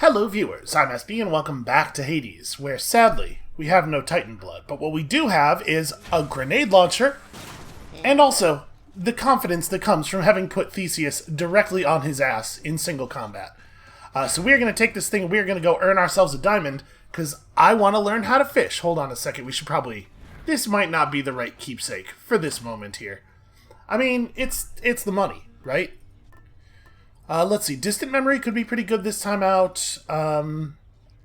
Hello viewers, I'm SB and welcome back to Hades, where sadly, we have no Titan blood, but what we do have is a grenade launcher, and also the confidence that comes from having put Theseus directly on his ass in single combat. So we're going to take this thing, we're going to go earn ourselves a diamond, because I want to learn how to fish. Hold on a second, we should probably... This might not be the right keepsake for this moment here. I mean, it's the money, right? Let's see, Distant Memory could be pretty good this time out.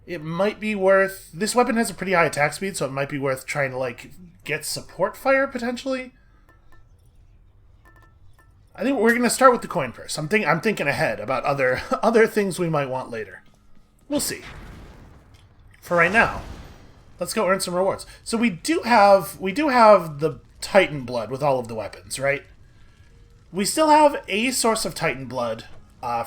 It might be worth... This weapon has a pretty high attack speed, so it might be worth trying to, like, get support fire, potentially. I think we're going to start with the coin purse. I'm thinking ahead about other things we might want later. We'll see. For right now, let's go earn some rewards. So we do have the Titan blood with all of the weapons, right? We still have a source of Titan blood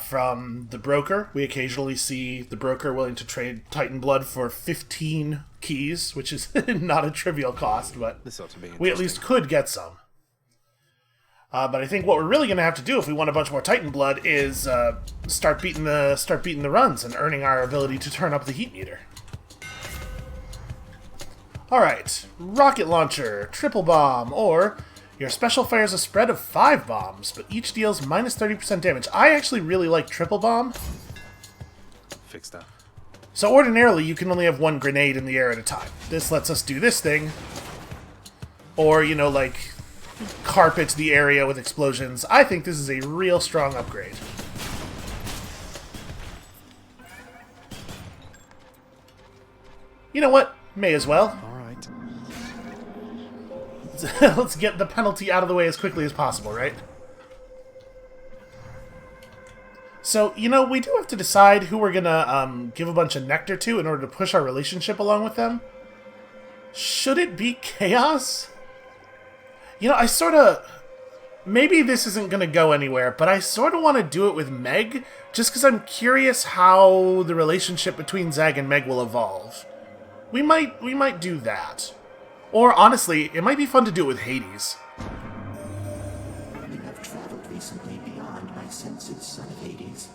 from the broker. We occasionally see the broker willing to trade Titan blood for 15 keys, which is not a trivial cost, but this ought to be we at least could get some. But I think what we're really going to have to do if we want a bunch more Titan blood is start beating the runs and earning our ability to turn up the heat meter. Alright, rocket launcher, triple bomb, or your special fires a spread of 5 bombs, but each deals minus 30% damage. I actually really like triple bomb. Fix that. So ordinarily you can only have one grenade in the air at a time. This lets us do this thing. Or, you know, like, carpet the area with explosions. I think this is a real strong upgrade. You know what? May as well. Alright. Let's get the penalty out of the way as quickly as possible, right? So, you know, we do have to decide who we're gonna give a bunch of nectar to in order to push our relationship along with them. Should it be Chaos? You know, I sort of... Maybe this isn't gonna go anywhere, but I sort of want to do it with Meg, just because I'm curious how the relationship between Zag and Meg will evolve. We might do that. Or, honestly, it might be fun to do it with Hades. You have traveled recently beyond my senses, son of Hades.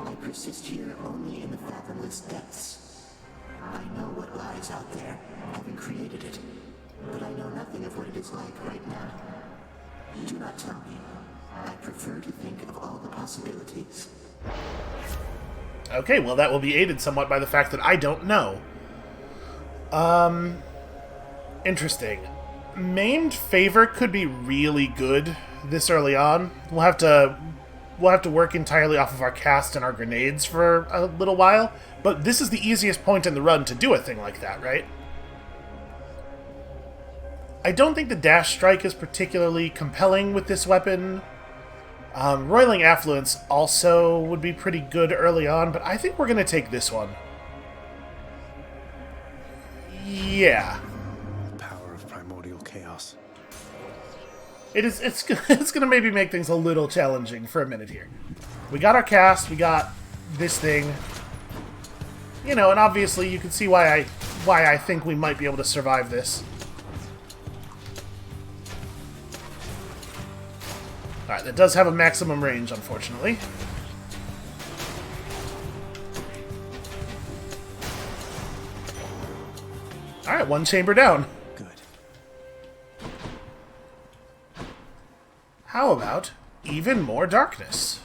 I persist here only in the fathomless depths. I know what lies out there, having created it, but I know nothing of what it is like right now. Do not tell me. I prefer to think of all the possibilities. Okay, well that will be aided somewhat by the fact that I don't know. Interesting. Maimed Favor could be really good this early on. We'll have to work entirely off of our cast and our grenades for a little while, but this is the easiest point in the run to do a thing like that, right? I don't think the Dash Strike is particularly compelling with this weapon. Roiling Affluence also would be pretty good early on, but I think we're going to take this one. Yeah. The power of primordial chaos. It's going to maybe make things a little challenging for a minute here. We got our cast, we got this thing. You know, and obviously you can see why I think we might be able to survive this. Alright, that does have a maximum range, unfortunately. Alright, one chamber down. Good. How about even more darkness?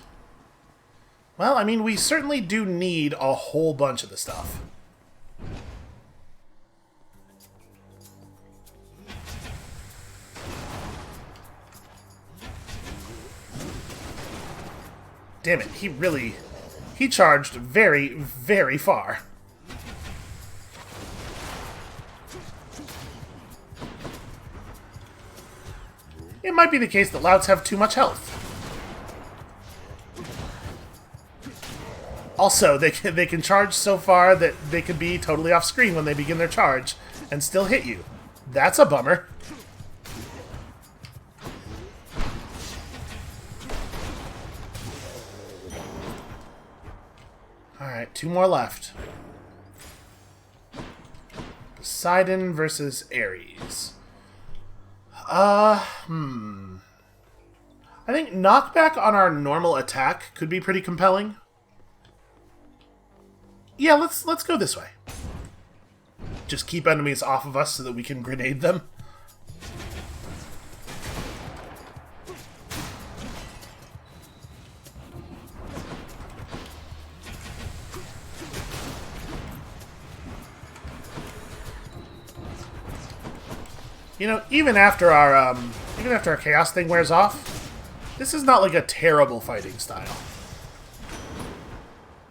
Well, I mean, we certainly do need a whole bunch of the stuff. Damn it, he charged very, very far. It might be the case that louts have too much health. Also, they can charge so far that they could be totally off screen when they begin their charge and still hit you. That's a bummer. Alright, 2 more left. Poseidon versus Ares. I think knockback on our normal attack could be pretty compelling. Yeah, let's go this way. Just keep enemies off of us so that we can grenade them. You know, even after our chaos thing wears off, this is not like a terrible fighting style.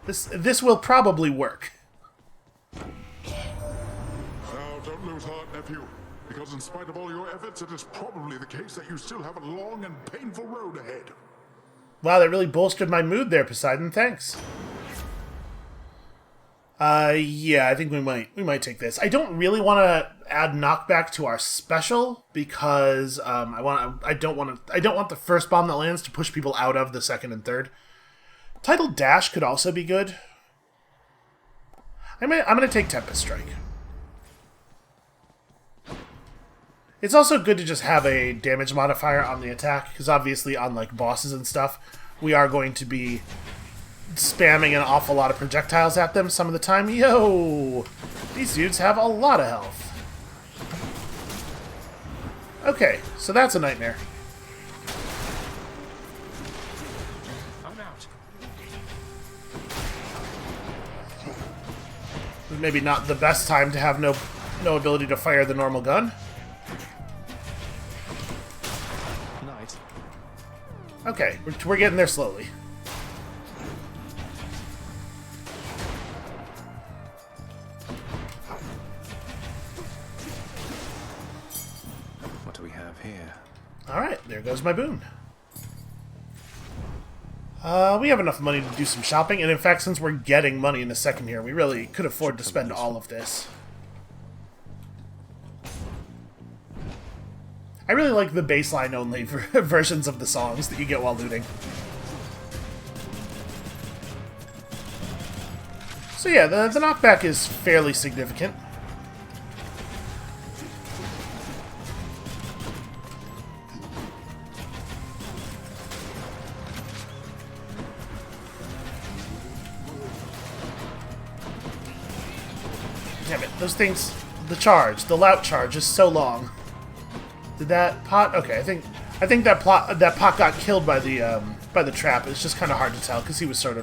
This will probably work. Now, don't lose heart, nephew, because in spite of all your efforts, it is probably the case that you still have a long and painful road ahead. Wow, that really bolstered my mood there, Poseidon. Thanks. Yeah, I think we might take this. I don't really want to add knockback to our special because I don't want the first bomb that lands to push people out of the second and third. Tidal Dash could also be good. I'm gonna take Tempest Strike. It's also good to just have a damage modifier on the attack because obviously on like bosses and stuff, we are going to be spamming an awful lot of projectiles at them some of the time. Yo! These dudes have a lot of health. Okay, so that's a nightmare. I'm out. Maybe not the best time to have no ability to fire the normal gun. Night. Okay, we're getting there slowly. What do we have here? Alright, there goes my boon. We have enough money to do some shopping, and in fact, since we're getting money in a second here, we really could afford to spend all of this. I really like the baseline only versions of the songs that you get while looting. So yeah, the knockback is fairly significant. Damn it, those things, the lout charge is so long. Did that pot? Okay, I think that pot got killed by the trap. It's just kind of hard to tell because he was sort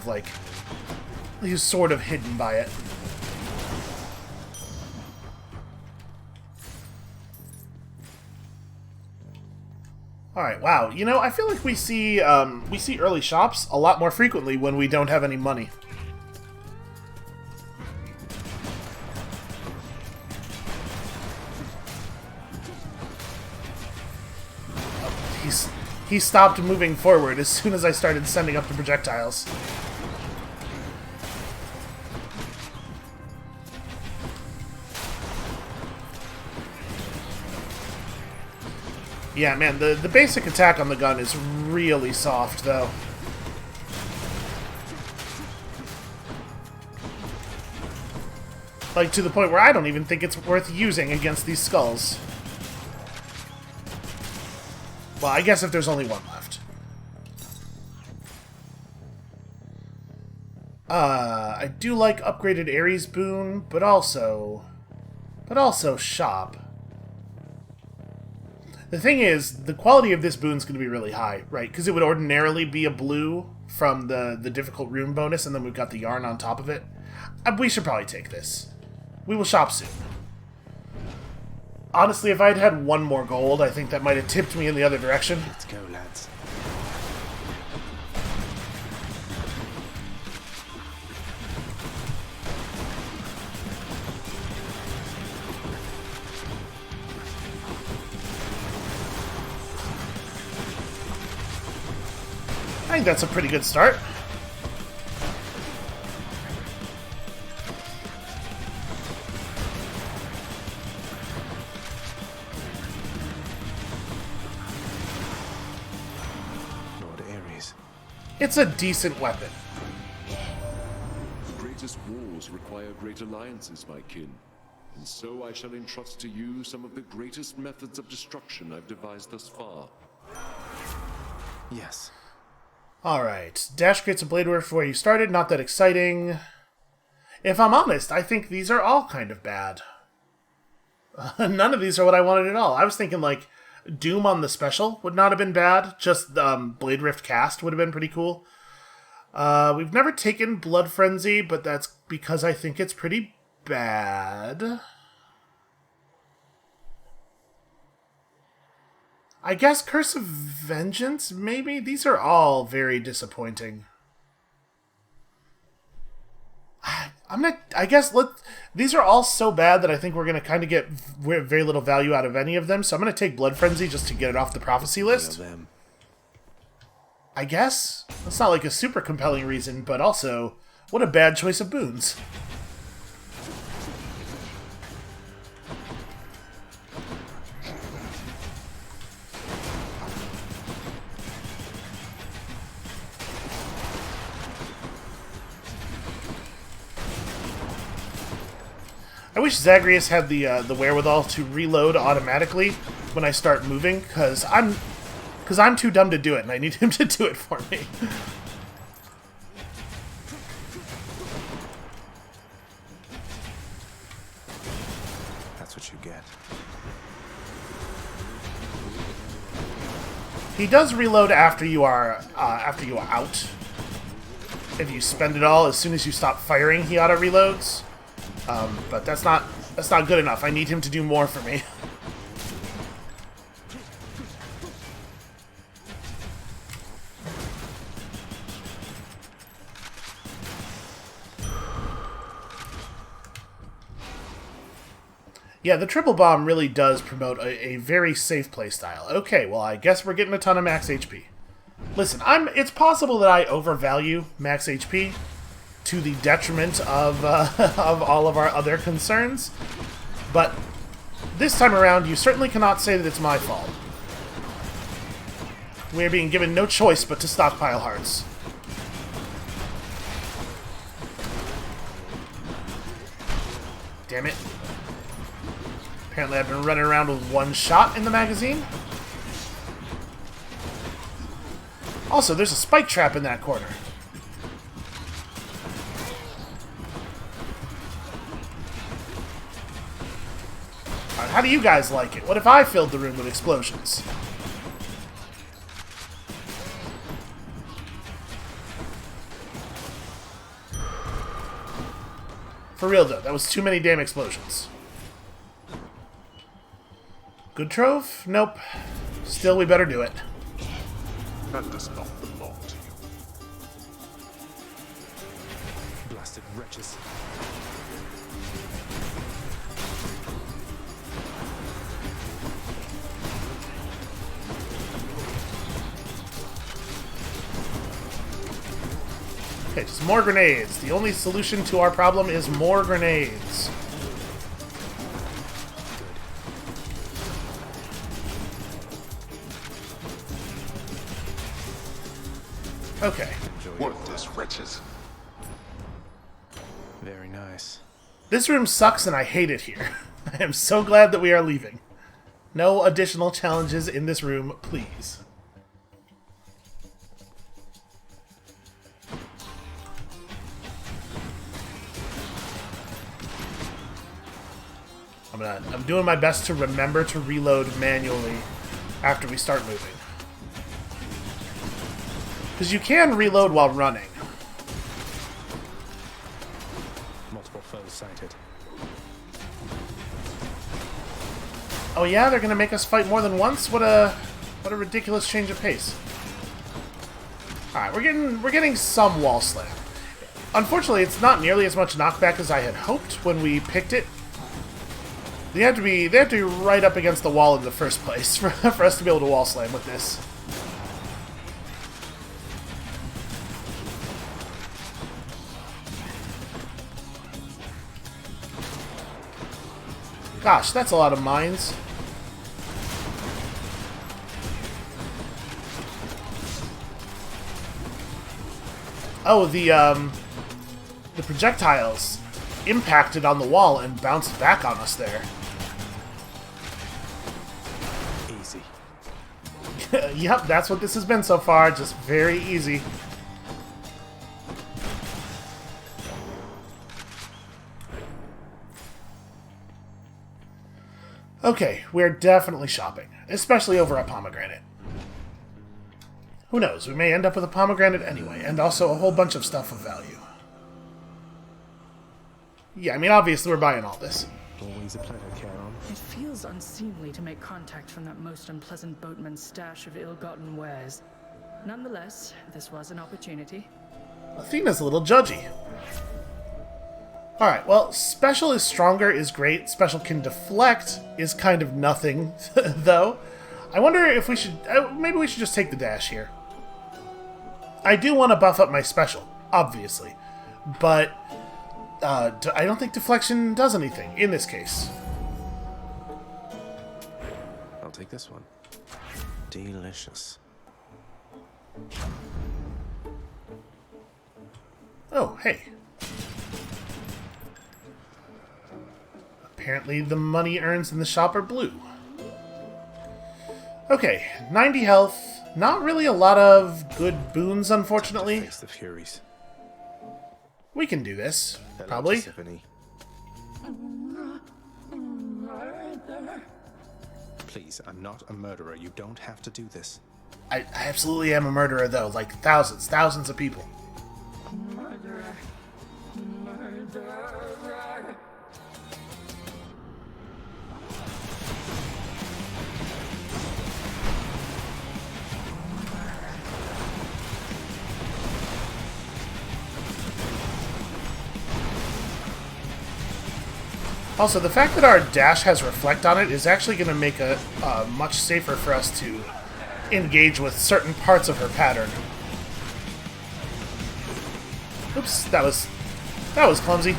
of hidden by it. All right, wow. You know, I feel like we see early shops a lot more frequently when we don't have any money. He stopped moving forward as soon as I started sending up the projectiles. Yeah, man, the basic attack on the gun is really soft, though. Like, to the point where I don't even think it's worth using against these skulls. Well, I guess if there's only one left. I do like upgraded Ares boon, but also shop. The thing is, the quality of this boon's going to be really high, right? Because it would ordinarily be a blue from the difficult rune bonus, and then we've got the yarn on top of it. We should probably take this. We will shop soon. Honestly, if I'd had one more gold, I think that might have tipped me in the other direction. Let's go, lads. I think that's a pretty good start. It's a decent weapon. The greatest wars require great alliances, my kin. And so I shall entrust to you some of the greatest methods of destruction I've devised thus far. Yes. Alright. Dash creates a blade where you started. Not that exciting. if I'm honest, I think these are all kind of bad. None of these are what I wanted at all. I was thinking, like, Doom on the special would not have been bad. Just Blade Rift Cast would have been pretty cool. We've never taken Blood Frenzy, but that's because I think it's pretty bad. I guess Curse of Vengeance, maybe? These are all very disappointing. These are all so bad that I think we're going to kind of get very little value out of any of them, so I'm going to take Blood Frenzy just to get it off the prophecy list. I guess. That's not like a super compelling reason, but also, what a bad choice of boons. I wish Zagreus had the wherewithal to reload automatically when I start moving, because I'm too dumb to do it, and I need him to do it for me. That's what you get. He does reload after you are out. If you spend it all, as soon as you stop firing, he auto reloads. But that's not good enough. I need him to do more for me. Yeah, the triple bomb really does promote a very safe playstyle. Okay, well, I guess we're getting a ton of max HP. Listen, it's possible that I overvalue max HP to the detriment of of all of our other concerns, but this time around, you certainly cannot say that it's my fault. We are being given no choice but to stockpile hearts. Damn it. Apparently I've been running around with one shot in the magazine. Also, there's a spike trap in that corner. Alright, how do you guys like it? What if I filled the room with explosions? For real though, that was too many damn explosions. Good trove? Nope. Still, we better do it. That does not belong to you. Blasted wretches. Okay, just more grenades. The only solution to our problem is more grenades. Okay. Worthless wretches. Very nice. This room sucks and I hate it here. I am so glad that we are leaving. No additional challenges in this room, please. I'm doing my best to remember to reload manually after we start moving. Because you can reload while running. Multiple foes sighted. Oh yeah, they're gonna make us fight more than once? What a ridiculous change of pace. Alright, we're getting some wall slam. Unfortunately, it's not nearly as much knockback as I had hoped when we picked it. They have to be right up against the wall in the first place for us to be able to wall slam with this. Gosh, that's a lot of mines. Oh, the projectiles impacted on the wall and bounced back on us there. Easy. Yep, that's what this has been so far. Just very easy. Okay, we're definitely shopping, especially over a pomegranate. Who knows, we may end up with a pomegranate anyway, and also a whole bunch of stuff of value. Yeah, I mean, obviously we're buying all this. Always a pleasure, Charon. It feels unseemly to make contact from that most unpleasant boatman's stash of ill-gotten wares. Nonetheless, this was an opportunity. Athena's a little judgy. Alright, well, special is stronger is great. Special can deflect is kind of nothing, though. I wonder if we should... maybe we should just take the dash here. I do want to buff up my special, obviously. But I don't think deflection does anything in this case. I'll take this one. Delicious. Oh, hey. Apparently the money earns in the shop are blue. Okay, 90 health. Not really a lot of good boons, unfortunately. Face the Furies. We can do this, Hello, probably. Tiffany. Please, I'm not a murderer. You don't have to do this. I absolutely am a murderer, though. Like thousands of people. Also, the fact that our dash has reflect on it is actually going to make it much safer for us to engage with certain parts of her pattern. Oops, that was clumsy.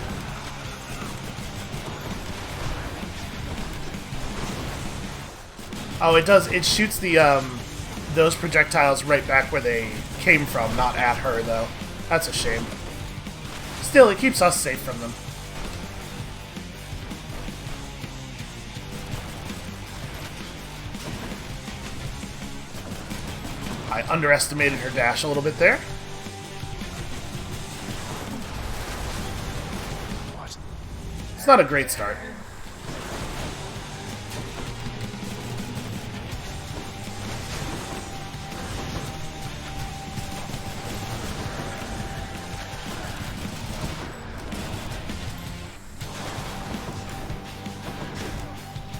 Oh, it does. It shoots the those projectiles right back where they came from, not at her, though. That's a shame. Still, it keeps us safe from them. I underestimated her dash a little bit there. What? It's not a great start.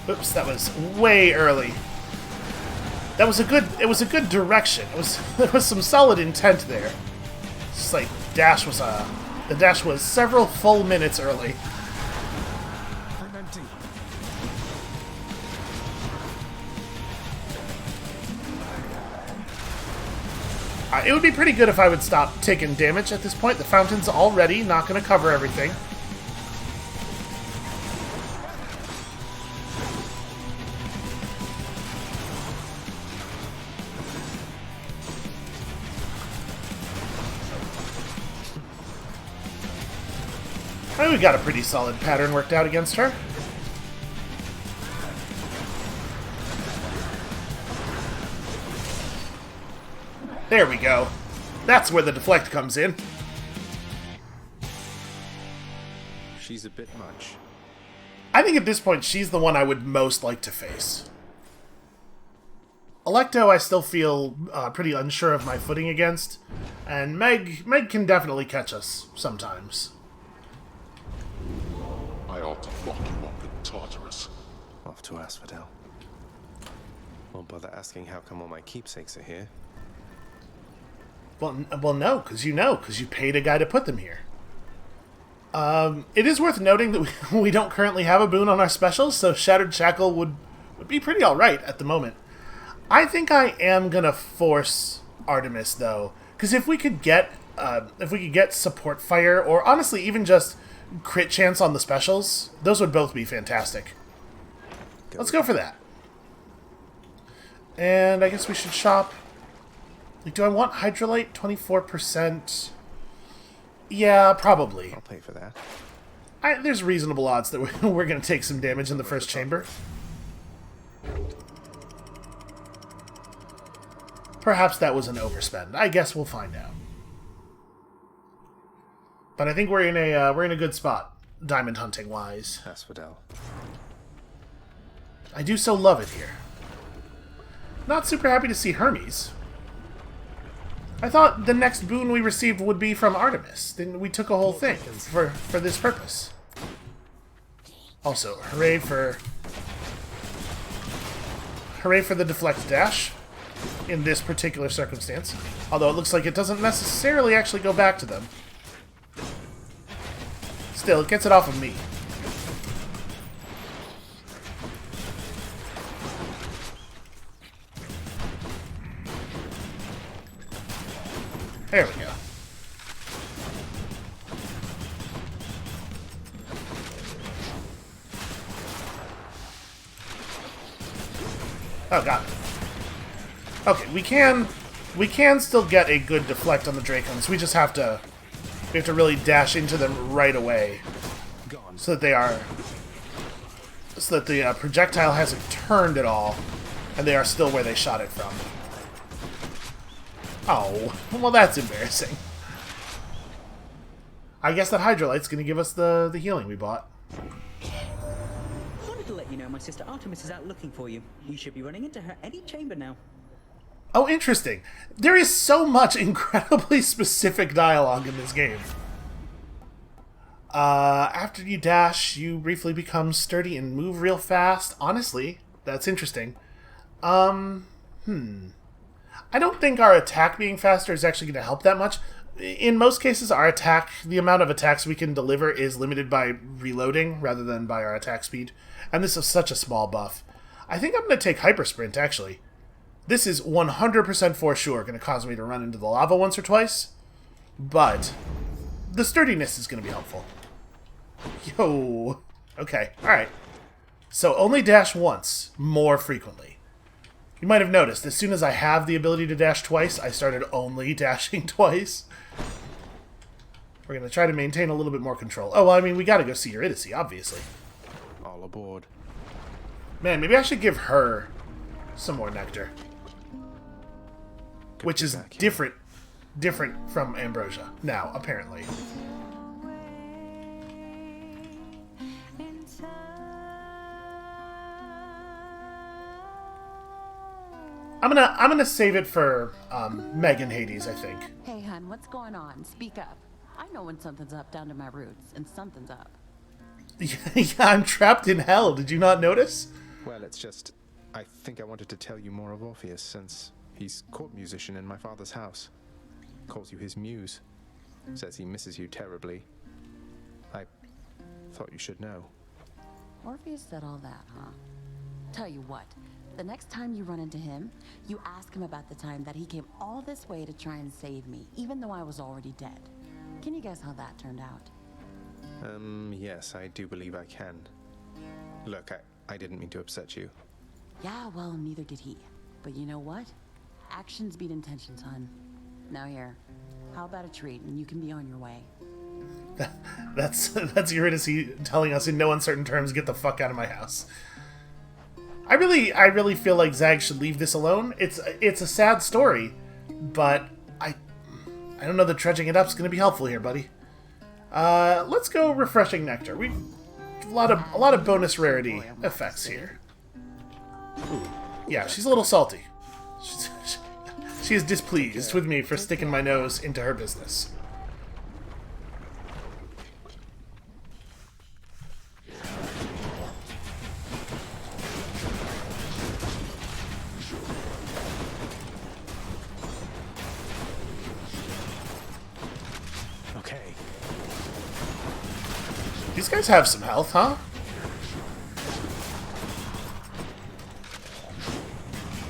Oops, that was way early. That was it was a good direction. There was some solid intent there. It's just like the dash was several full minutes early. I'm empty. It would be pretty good if I would stop taking damage at this point. The fountain's already not going to cover everything. I think we got a pretty solid pattern worked out against her. There we go. That's where the deflect comes in. She's a bit much. I think at this point she's the one I would most like to face. Electo I still feel pretty unsure of my footing against, and Meg can definitely catch us sometimes. I ought to lock you up in Tartarus. Off to Asphodel. Won't bother asking how come all my keepsakes are here. Well, no, because you paid a guy to put them here. It is worth noting that we don't currently have a boon on our specials, so Shattered Shackle would be pretty alright at the moment. I think I am gonna force Artemis, though, because if we could get support fire, or honestly even just crit chance on the specials, those would both be fantastic. Let's go for that. And I guess we should shop. Like, do I want Hydrolite? 24%? Yeah, probably. I'll pay for that. There's reasonable odds that we're going to take some damage in the first chamber. Perhaps that was an overspend. I guess we'll find out. But I think we're in a good spot, diamond hunting wise. Asphodel. I do so love it here. Not super happy to see Hermes. I thought the next boon we received would be from Artemis. Then we took a whole thing for this purpose. Also, hooray for the deflect dash in this particular circumstance. Although it looks like it doesn't necessarily actually go back to them. Still, it gets it off of me. There we go. Oh god. Okay, we can still get a good deflect on the Dracons. We just have to really dash into them right away, so that the projectile hasn't turned at all, and they are still where they shot it from. Oh, well that's embarrassing. I guess that Hydrolite's gonna give us the healing we bought. Wanted to let you know my sister Artemis is out looking for you. You should be running into her any chamber now. Oh, interesting. There is so much incredibly specific dialogue in this game. After you dash, you briefly become sturdy and move real fast. Honestly, that's interesting. I don't think our attack being faster is actually going to help that much. In most cases, our attack, the amount of attacks we can deliver is limited by reloading rather than by our attack speed. And this is such a small buff. I think I'm going to take Hyper Sprint, actually. This is 100% for sure going to cause me to run into the lava once or twice. But the sturdiness is going to be helpful. Yo. Okay, alright. So only dash once, more frequently. You might have noticed, as soon as I have the ability to dash twice, I started only dashing twice. We're going to try to maintain a little bit more control. Oh, well, I mean, we got to go see Eurydice, obviously. All aboard. Man, maybe I should give her some more nectar. Which is different from Ambrosia, now, apparently. I'm gonna save it for Meg and Hades, I think. Hey, hun, what's going on? Speak up. I know when something's up down to my roots, and something's up. Yeah, I'm trapped in hell. Did you not notice? Well, it's just, I think I wanted to tell you more of Orpheus, since he's court musician in my father's house. Calls you his muse. Says he misses you terribly. I thought you should know. Orpheus said all that, huh? Tell you what, the next time you run into him, you ask him about the time that he came all this way to try and save me, even though I was already dead. Can you guess how that turned out? Yes, I do believe I can. Look, I didn't mean to upset you. Yeah, well, neither did he. But you know what? Actions beat intentions, hun. Now here, how about a treat and you can be on your way? That's Eurydice telling us in no uncertain terms, get the fuck out of my house. I really feel like Zag should leave this alone. It's a sad story, but I don't know that trudging it up is going to be helpful here, buddy. Let's go refreshing nectar. We a lot of bonus rarity effects here. Ooh. Yeah, she's a little salty. She is displeased with me for sticking my nose into her business. Okay. These guys have some health, huh?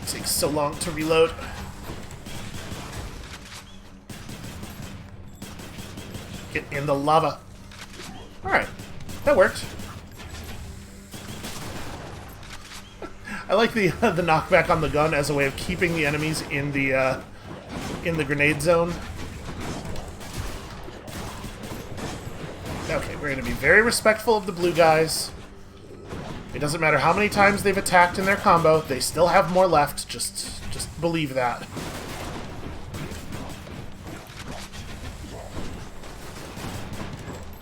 It takes so long to reload. Get in the lava. Alright, that worked. I like the knockback on the gun as a way of keeping the enemies in the grenade zone. Okay, we're going to be very respectful of the blue guys. It doesn't matter how many times they've attacked in their combo, they still have more left. Just believe that.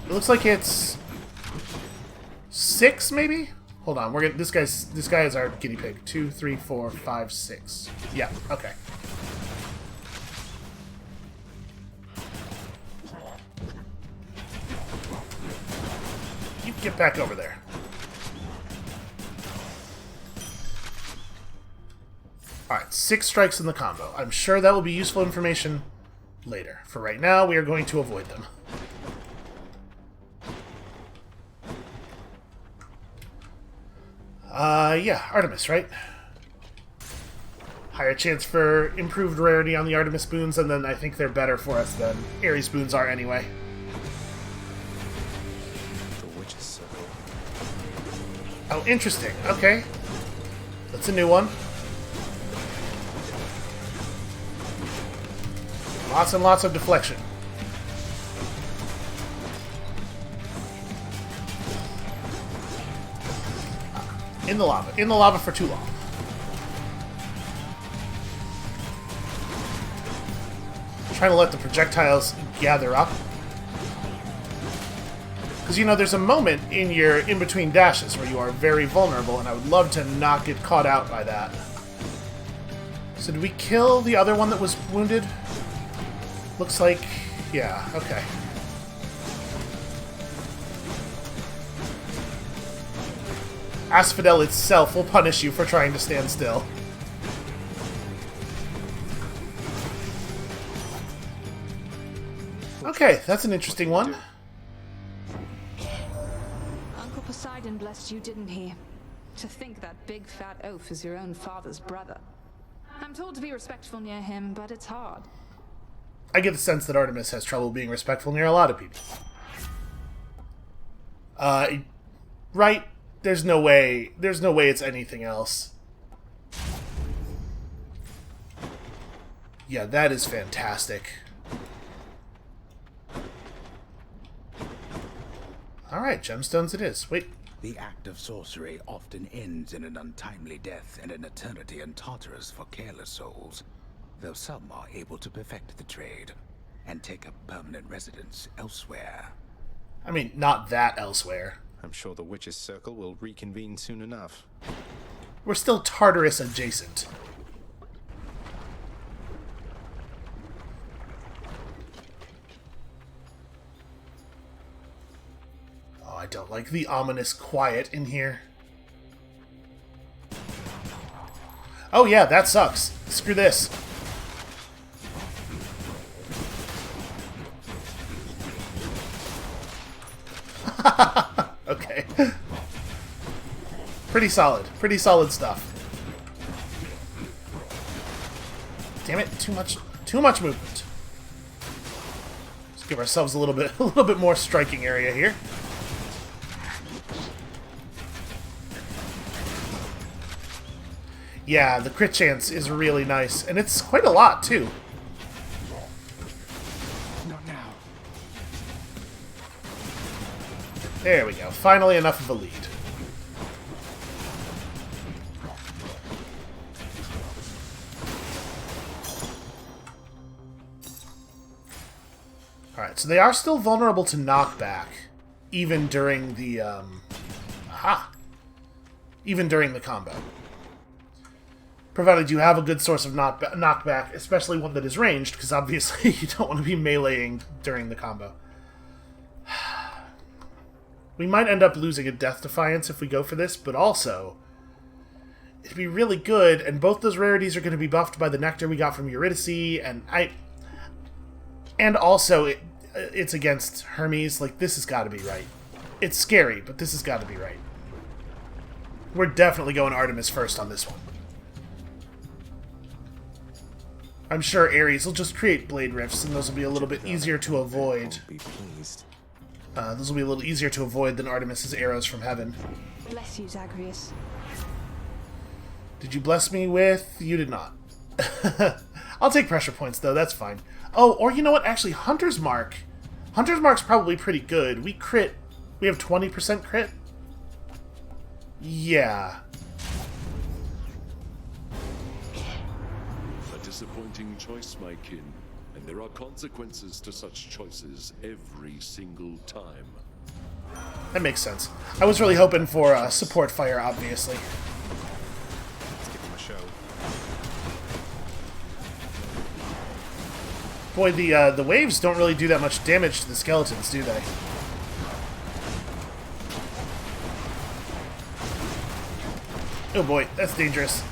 It looks like it's 6, maybe? Hold on, we're gonna this guy is our guinea pig. 2, 3, 4, 5, 6. Yeah, okay. You get back over there. Alright, 6 strikes in the combo. I'm sure that will be useful information later. For right now, we are going to avoid them. Yeah, Artemis, right? Higher chance for improved rarity on the Artemis boons, and then I think they're better for us than Ares boons are anyway. The Witch's Circle. Oh, interesting. Okay. That's a new one. Lots and lots of deflection. In the lava. In the lava for too long. Trying to let the projectiles gather up. Because, you know, there's a moment in your in-between dashes where you are very vulnerable, and I would love to not get caught out by that. So did we kill the other one that was wounded? Looks like... yeah, okay. Asphodel itself will punish you for trying to stand still. Okay, that's an interesting one. Uncle Poseidon blessed you, didn't he? To think that big fat oaf is your own father's brother. I'm told to be respectful near him, but it's hard. I get the sense that Artemis has trouble being respectful near a lot of people. Right? There's no way it's anything else. Yeah, that is fantastic. Alright, gemstones it is. Wait. The act of sorcery often ends in an untimely death and an eternity in Tartarus for careless souls, though some are able to perfect the trade and take up permanent residence elsewhere. I mean, not that elsewhere. I'm sure the Witch's Circle will reconvene soon enough. We're still Tartarus adjacent. Oh, I don't like the ominous quiet in here. Oh yeah, that sucks. Screw this. Okay. Pretty solid stuff. Damn it, too much movement. Let's give ourselves a little bit more striking area here. Yeah, the crit chance is really nice, and it's quite a lot too. Not now. There we go. Finally enough of a lead. Alright, so they are still vulnerable to knockback, even during the, even during the combo. Provided you have a good source of knockback, especially one that is ranged, because obviously you don't want to be meleeing during the combo. We might end up losing a Death Defiance if we go for this, but also, it'd be really good, and both those rarities are going to be buffed by the Nectar we got from Eurydice, and also, it's against Hermes. Like, this has got to be right. It's scary, but this has got to be right. We're definitely going Artemis first on this one. I'm sure Ares will just create Blade Rifts, and those will be a little bit easier to avoid. Those will be a little easier to avoid than Artemis's arrows from heaven. Bless you, Zagreus. Did you bless me with... You did not. I'll take pressure points, though. That's fine. Oh, or you know what? Actually, Hunter's Mark. Hunter's Mark's probably pretty good. We crit... We have 20% crit? Yeah. A disappointing choice, my kin. And there are consequences to such choices every single time. That makes sense. I was really hoping for support fire, obviously. Let's give him a show. Boy, the waves don't really do that much damage to the skeletons, do they? Oh boy, that's dangerous.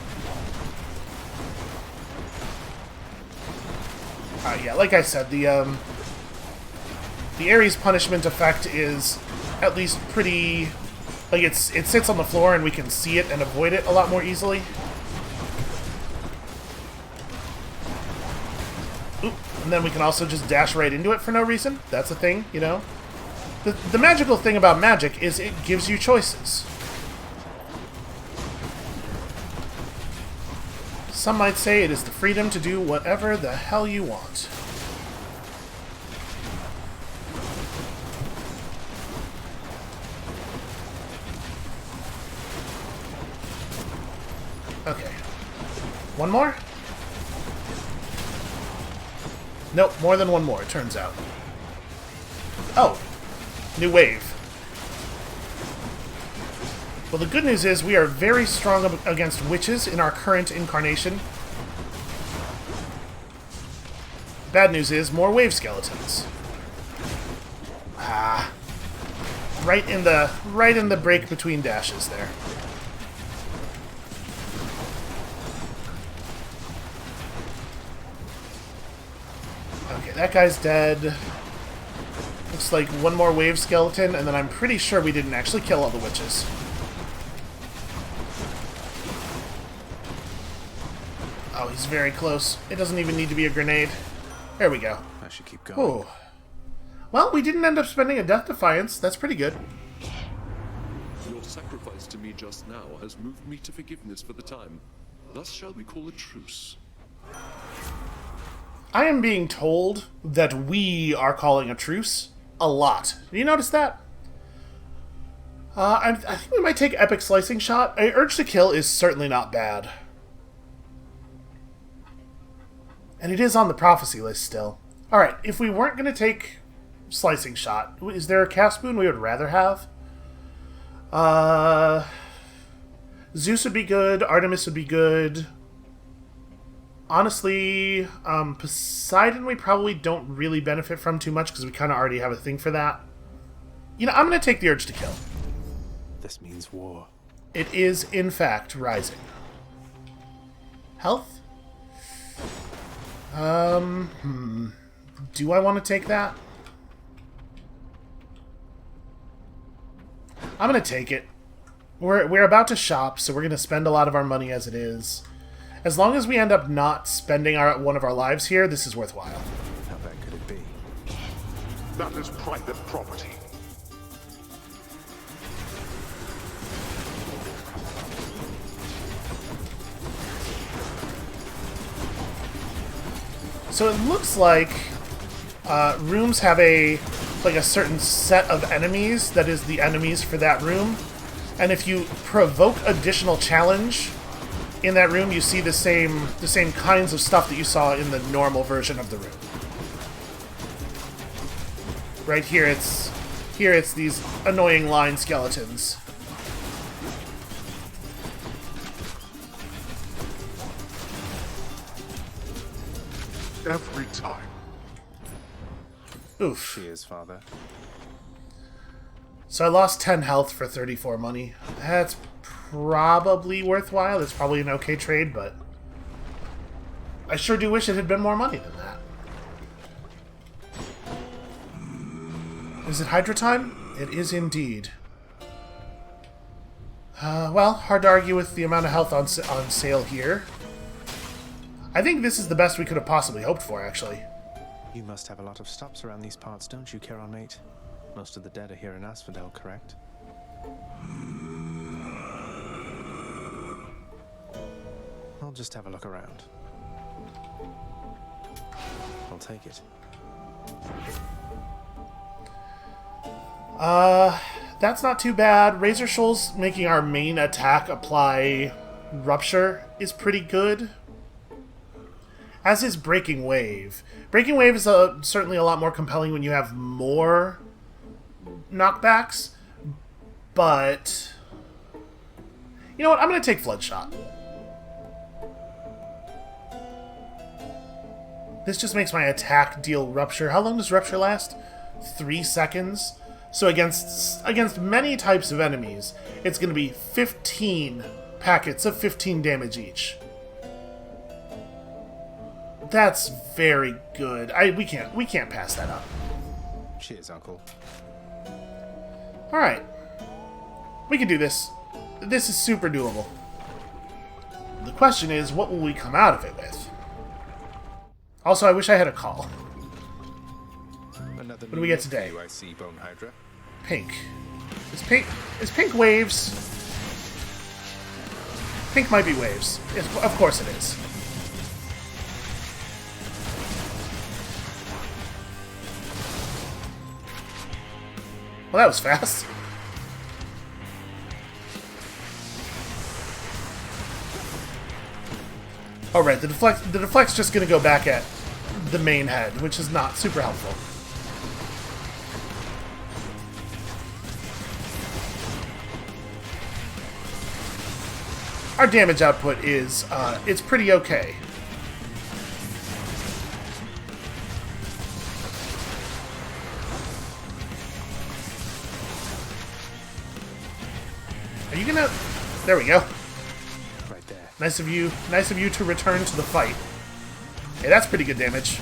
Yeah, like I said, the Ares punishment effect is at least pretty... Like, it sits on the floor and we can see it and avoid it a lot more easily. Oop, and then we can also just dash right into it for no reason. That's a thing, you know? The magical thing about magic is it gives you choices. Some might say it is the freedom to do whatever the hell you want. Okay. One more? Nope, more than one more, it turns out. Oh. New wave. Well, the good news is we are very strong against witches in our current incarnation. Bad news is more wave skeletons. Ah. Right in the break between dashes there. Okay, that guy's dead. Looks like one more wave skeleton, and then I'm pretty sure we didn't actually kill all the witches. Oh, he's very close. It doesn't even need to be a grenade. There we go. I should keep going. Ooh. Well, we didn't end up spending a death defiance. That's pretty good. Your sacrifice to me just now has moved me to forgiveness for the time. Thus shall we call a truce. I am being told that we are calling a truce a lot. Do you notice that? I think we might take Epic Slicing Shot. Urge to Kill is certainly not bad. And it is on the prophecy list still. Alright, if we weren't going to take Slicing Shot, is there a cast boon we would rather have? Zeus would be good, Artemis would be good. Honestly, Poseidon we probably don't really benefit from too much because we kind of already have a thing for that. You know, I'm going to take the Urge to Kill. This means war. It is, in fact, rising. Health? Do I want to take that? I'm going to take it. We're about to shop, so we're going to spend a lot of our money as it is. As long as we end up not spending one of our lives here, this is worthwhile. How bad could it be? That is private property. So it looks like rooms have a certain set of enemies that is the enemies for that room, and if you provoke additional challenge in that room, you see the same kinds of stuff that you saw in the normal version of the room. Right here, it's these annoying line skeletons. Every time. Oof. She is, Father. So I lost 10 health for 34 money. That's probably worthwhile. It's probably an okay trade, but I sure do wish it had been more money than that. Is it Hydra time? It is indeed. Well, hard to argue with the amount of health on sale here. I think this is the best we could have possibly hoped for, actually. You must have a lot of stops around these parts, don't you, Charon Mate? Most of the dead are here in Asphodel, correct? I'll just have a look around. I'll take it. That's not too bad. Razor Shoals making our main attack apply Rupture is pretty good. As is Breaking Wave. Breaking Wave is certainly a lot more compelling when you have more knockbacks, but you know what? I'm going to take Floodshot. This just makes my attack deal Rupture. How long does Rupture last? 3 seconds. So against many types of enemies, it's going to be 15 packets of 15 damage each. That's very good. We can't pass that up. Cheers, Uncle. All right, we can do this. This is super doable. The question is, what will we come out of it with? Also, I wish I had a call. Another what do we get today? I see, Bone Hydra. Pink. Is pink waves? Pink might be waves. Of course it is. Well, that was fast. Oh, right. The deflect's just going to go back at the main head, which is not super helpful. Our damage output is, it's pretty okay. Are you gonna... There we go. Right there. Nice of you to return to the fight. Hey, that's pretty good damage.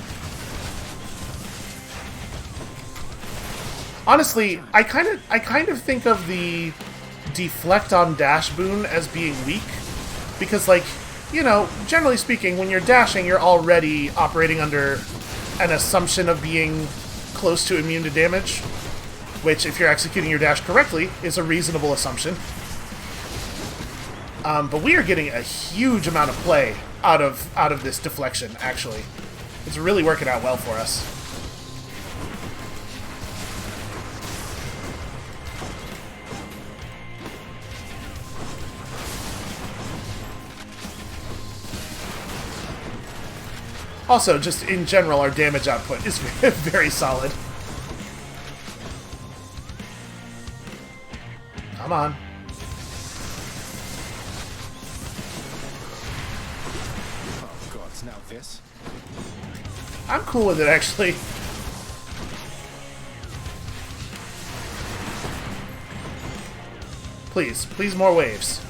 Honestly, I kind of think of the deflect on dash boon as being weak, because, like, you know, generally speaking, when you're dashing, you're already operating under an assumption of being close to immune to damage, which, if you're executing your dash correctly, is a reasonable assumption. But we are getting a huge amount of play out of this deflection, actually. It's really working out well for us. Also, just in general, our damage output is very solid. Come on. Oh god, it's now this. I'm cool with it, actually. Please more waves.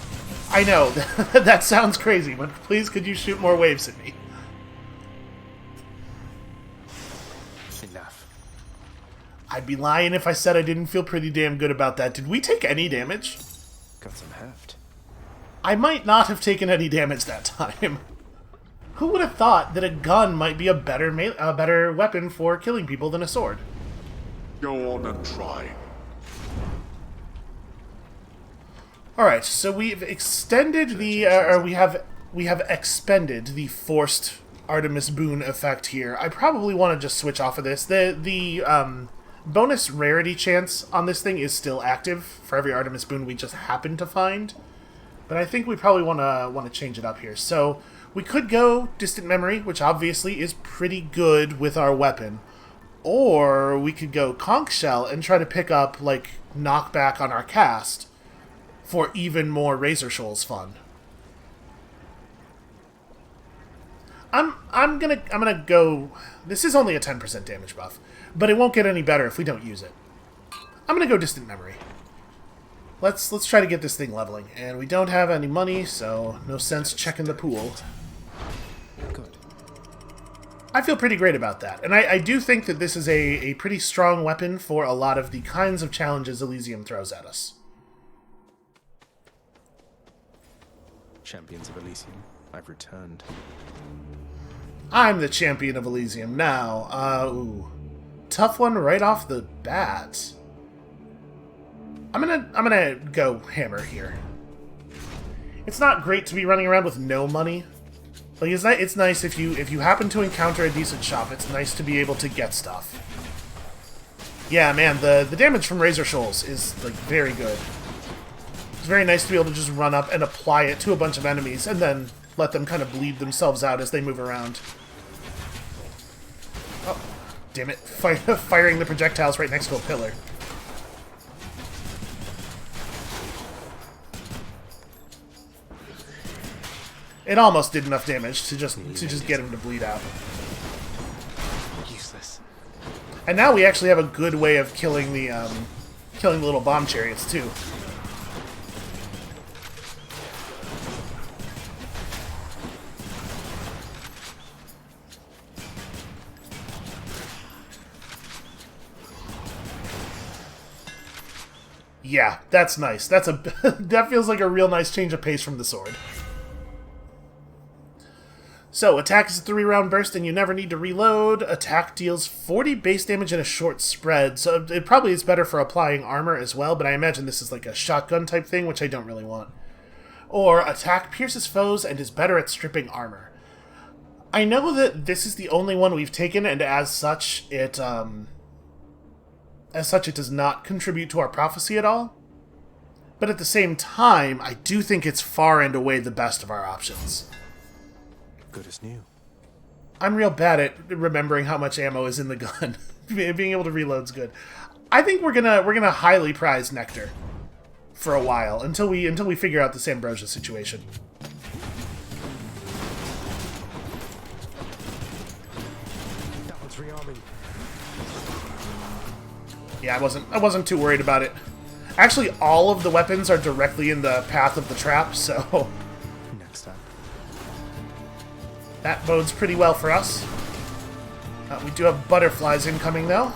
I know, that sounds crazy, but please could you shoot more waves at me? Enough. I'd be lying if I said I didn't feel pretty damn good about that. Did we take any damage? Got some heft. I might not have taken any damage that time. Who would have thought that a gun might be a better weapon for killing people than a sword? Go on and try. Alright, so we've extended the, or we have expended the forced Artemis boon effect here. I probably want to just switch off of this. The bonus rarity chance on this thing is still active for every Artemis boon we just happen to find. But I think we probably want to change it up here. So we could go Distant Memory, which obviously is pretty good with our weapon. Or we could go Conch Shell and try to pick up, like, knockback on our cast for even more Razor Shoals fun. I'm gonna go... This is only a 10% damage buff, but it won't get any better if we don't use it. I'm gonna go Distant Memory. Let's try to get this thing leveling, and we don't have any money, so no sense checking the pool. Good. I feel pretty great about that, and I do think that this is a pretty strong weapon for a lot of the kinds of challenges Elysium throws at us. Champions of Elysium, I've returned. I'm the champion of Elysium now. Ooh. Tough one right off the bat. I'm gonna go hammer here. It's not great to be running around with no money. Like, it's nice if you happen to encounter a decent shop, it's nice to be able to get stuff. Yeah, man, the damage from Razor Shoals is, like, very good. It's very nice to be able to just run up and apply it to a bunch of enemies, and then let them kind of bleed themselves out as they move around. Oh, damn it. Firing the projectiles right next to a pillar. It almost did enough damage to just get him to bleed out. Useless. And now we actually have a good way of killing the little bomb chariots too. Yeah, that's nice. That's a that feels like a real nice change of pace from the sword. So, attack is a 3-round burst and you never need to reload. Attack deals 40 base damage in a short spread, so it probably is better for applying armor as well, but I imagine this is like a shotgun type thing, which I don't really want. Or, attack pierces foes and is better at stripping armor. I know that this is the only one we've taken, and as such, it does not contribute to our prophecy at all. But at the same time, I do think it's far and away the best of our options. Good as new. I'm real bad at remembering how much ammo is in the gun. Being able to reload's good. I think we're gonna highly prize Nectar for a while until we figure out this Ambrosia situation. That one's rearming. Yeah, I wasn't too worried about it. Actually, all of the weapons are directly in the path of the trap, so Next time. that bodes pretty well for us. We do have butterflies incoming, though.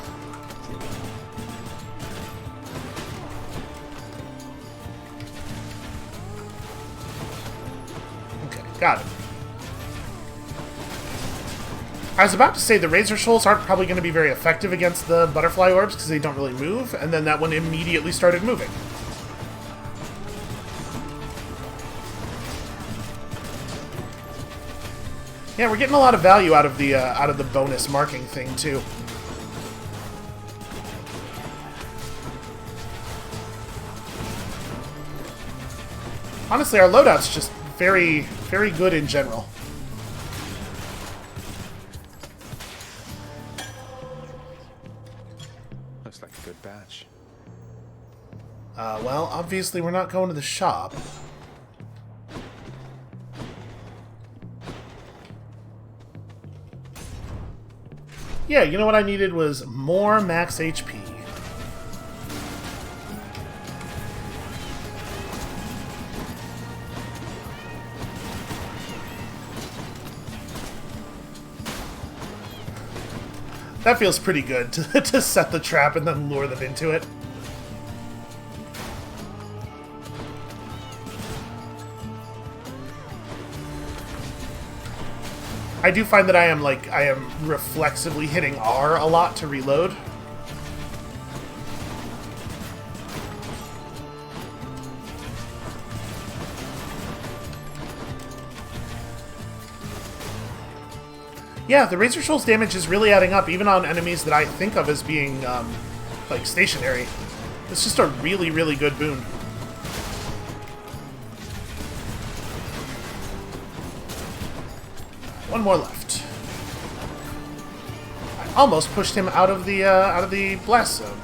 Okay, got it. I was about to say the Razor Shoals aren't probably going to be very effective against the butterfly orbs because they don't really move, and then that one immediately started moving. Yeah, we're getting a lot of value out of the bonus marking thing too. Honestly, our loadout's just very, very good in general. Looks like a good batch. Well, obviously we're not going to the shop. Yeah, you know what I needed was more max HP. That feels pretty good, to set the trap and then lure them into it. I do find that I am reflexively hitting R a lot to reload. Yeah, the Razor Shoal's damage is really adding up, even on enemies that I think of as being, like, stationary. It's just a really, really good boon. One more left. I almost pushed him out of the blast zone.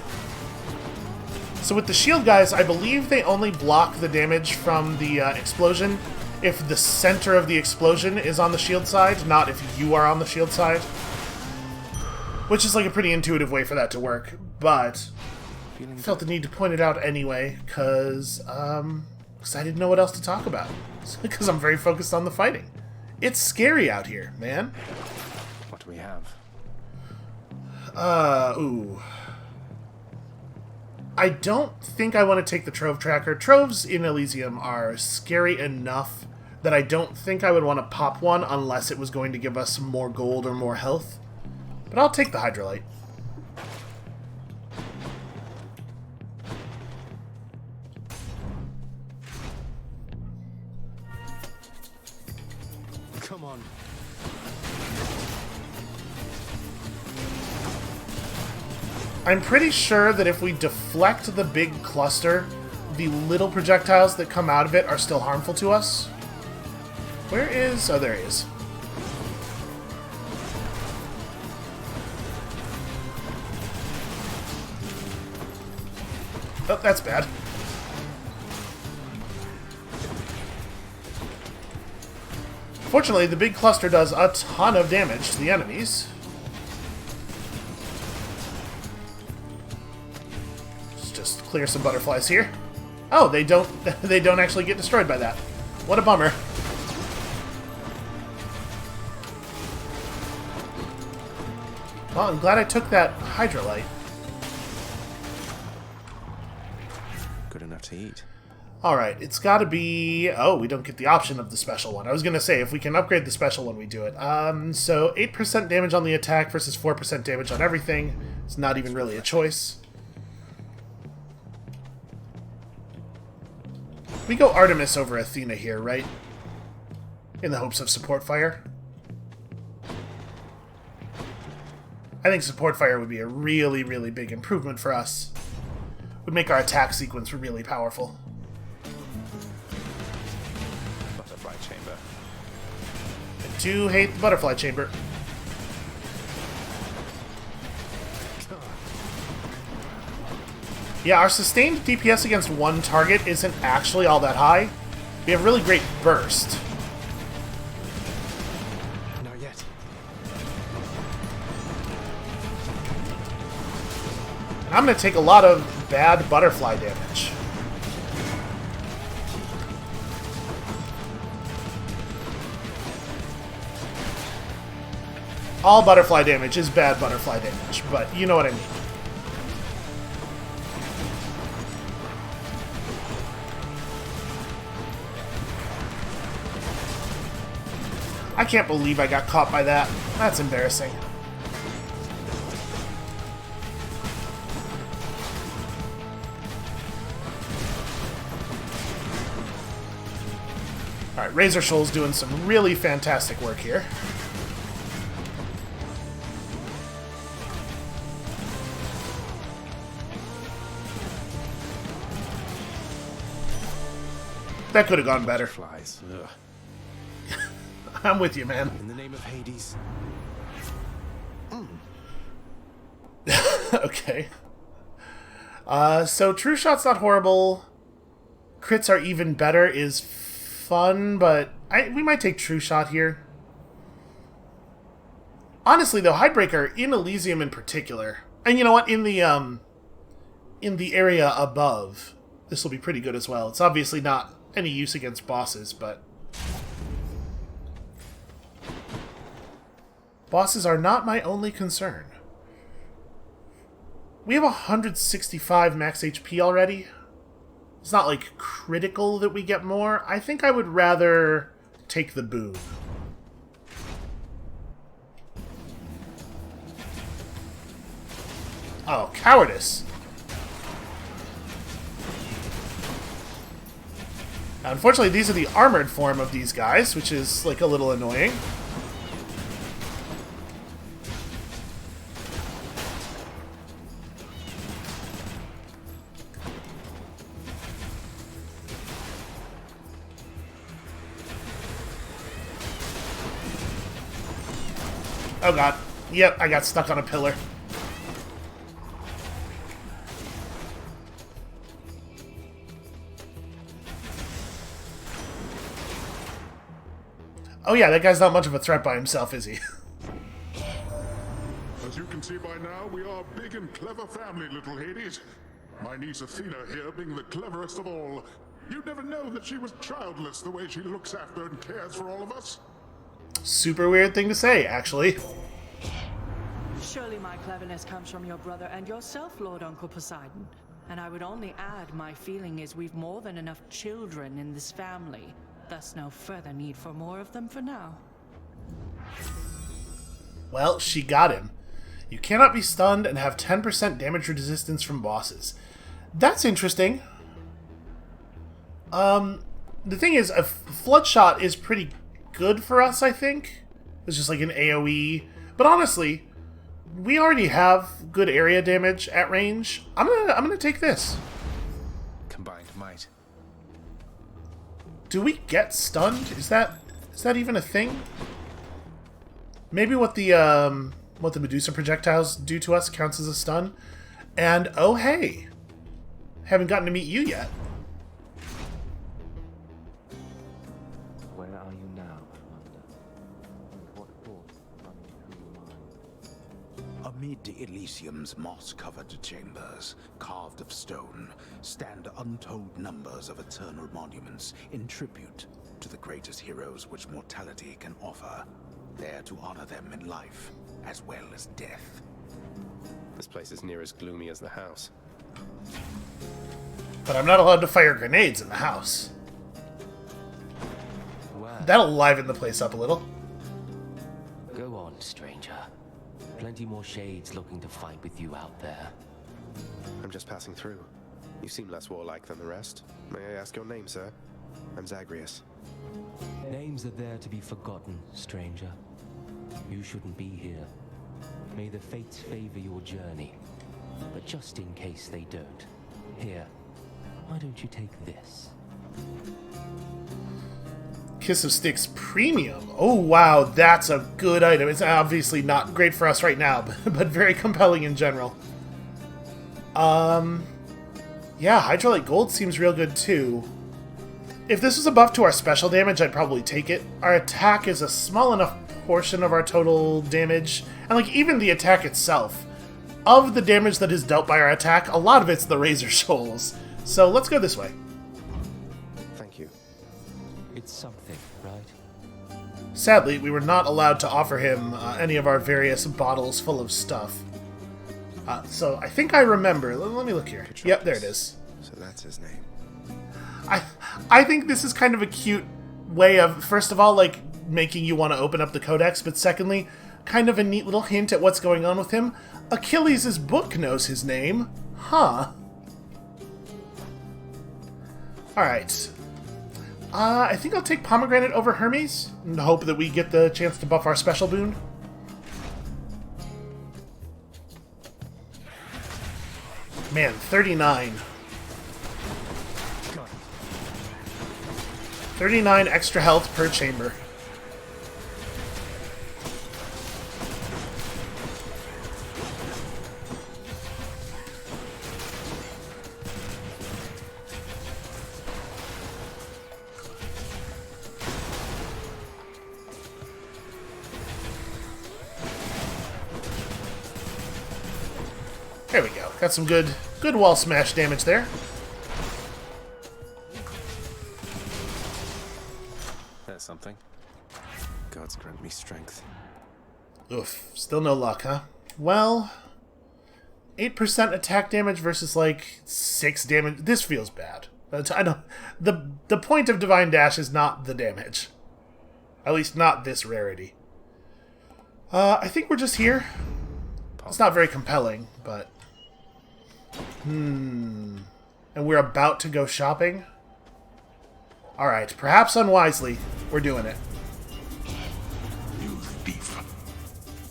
So with the shield guys, I believe they only block the damage from the explosion if the center of the explosion is on the shield side, not if you are on the shield side. Which is like a pretty intuitive way for that to work, but I felt the need to point it out anyway, because I didn't know what else to talk about. Because I'm very focused on the fighting. It's scary out here, man. What do we have? Ooh. I don't think I want to take the Trove Tracker. Troves in Elysium are scary enough that I don't think I would want to pop one unless it was going to give us more gold or more health. But I'll take the Hydrolite. Come on. I'm pretty sure that if we deflect the big cluster, the little projectiles that come out of it are still harmful to us. Where is... oh, there he is. Oh, that's bad. Unfortunately, the big cluster does a ton of damage to the enemies. Let's just clear some butterflies here. Oh, they don't actually get destroyed by that. What a bummer. Well, I'm glad I took that hydrolite. Good enough to eat. Alright, it's gotta be... Oh, we don't get the option of the special one. I was gonna say, if we can upgrade the special one, we do it. So 8% damage on the attack versus 4% damage on everything. It's not even really a choice. We go Artemis over Athena here, right? In the hopes of support fire. I think support fire would be a really, really big improvement for us. Would make our attack sequence really powerful. Butterfly chamber. I do hate the butterfly chamber. Yeah, our sustained DPS against one target isn't actually all that high. We have really great burst. Not yet. I'm going to take a lot of bad butterfly damage. All butterfly damage is bad butterfly damage, but you know what I mean. I can't believe I got caught by that. That's embarrassing. Alright, Razor Shoal's doing some really fantastic work here. That could have gone better. Flies. I'm with you, man. In the name of Hades. Okay. So True Shot's not horrible. Crits are even better is fun, but we might take True Shot here. Honestly, though, Hidebreaker in Elysium in particular, and you know what, in the area above, this will be pretty good as well. It's obviously not any use against bosses, but bosses are not my only concern. We have 165 max HP already. It's not, like, critical that we get more. I think I would rather take the boon. Oh, cowardice. Now, unfortunately, these are the armored form of these guys, which is, like, a little annoying. Oh god. Yep, I got stuck on a pillar. Oh yeah, that guy's not much of a threat by himself, is he? As you can see by now, we are a big and clever family, little Hades. My niece Athena here being the cleverest of all. You'd never know that she was childless the way she looks after and cares for all of us. Super weird thing to say, actually. Surely my cleverness comes from your brother and yourself, Lord Uncle Poseidon. And I would only add, my feeling is we've more than enough children in this family. Thus no further need for more of them for now. Well, she got him. You cannot be stunned and have 10% damage resistance from bosses. That's interesting. The thing is, a Flood Shot is pretty good for us, I think. It's just like an AoE. But honestly, we already have good area damage at range. I'm gonna take this. Combined might. Do we get stunned? Is that even a thing? Maybe what the Medusa projectiles do to us counts as a stun. And oh hey, haven't gotten to meet you yet. Where are you now, I wonder? Amid Elysium's moss-covered chambers, carved of stone, stand untold numbers of eternal monuments in tribute to the greatest heroes which mortality can offer, there to honor them in life as well as death. This place is near as gloomy as the house. But I'm not allowed to fire grenades in the house. Well, That'll liven the place up a little. go on, stranger. Plenty more shades looking to fight with you out there. I'm just passing through. You seem less warlike than the rest. May I ask your name, sir? I'm Zagreus. Names are there to be forgotten, stranger. You shouldn't be here. May the fates favor your journey. But just in case they don't, here, why don't you take this? Kiss of Styx Premium. Oh, wow, that's a good item. It's obviously not great for us right now, but very compelling in general. Yeah, Hydrolite Gold seems real good, too. If this was a buff to our special damage, I'd probably take it. Our attack is a small enough portion of our total damage, and, like, even the attack itself. Of the damage that is dealt by our attack, a lot of it's the Razor Shoals. So let's go this way. Thank you. It's something, right? Sadly, we were not allowed to offer him any of our various bottles full of stuff. So I think I remember. Let me look here. Yep, there it is. So that's his name. I think this is kind of a cute way of, first of all, like, making you want to open up the codex, but secondly, kind of a neat little hint at what's going on with him. Achilles' book knows his name. Huh. Alright. I think I'll take Pomegranate over Hermes, and hope that we get the chance to buff our special boon. Man, 39. 39 extra health per chamber. There we go. Got some good wall smash damage there. That's something. Gods grant me strength. Oof. Still no luck, huh? Well, 8% attack damage versus like 6 damage. This feels bad. I don't. The point of Divine Dash is not the damage. At least not this rarity. I think we're just here. It's not very compelling, but... And we're about to go shopping? Alright, perhaps unwisely, we're doing it. You thief.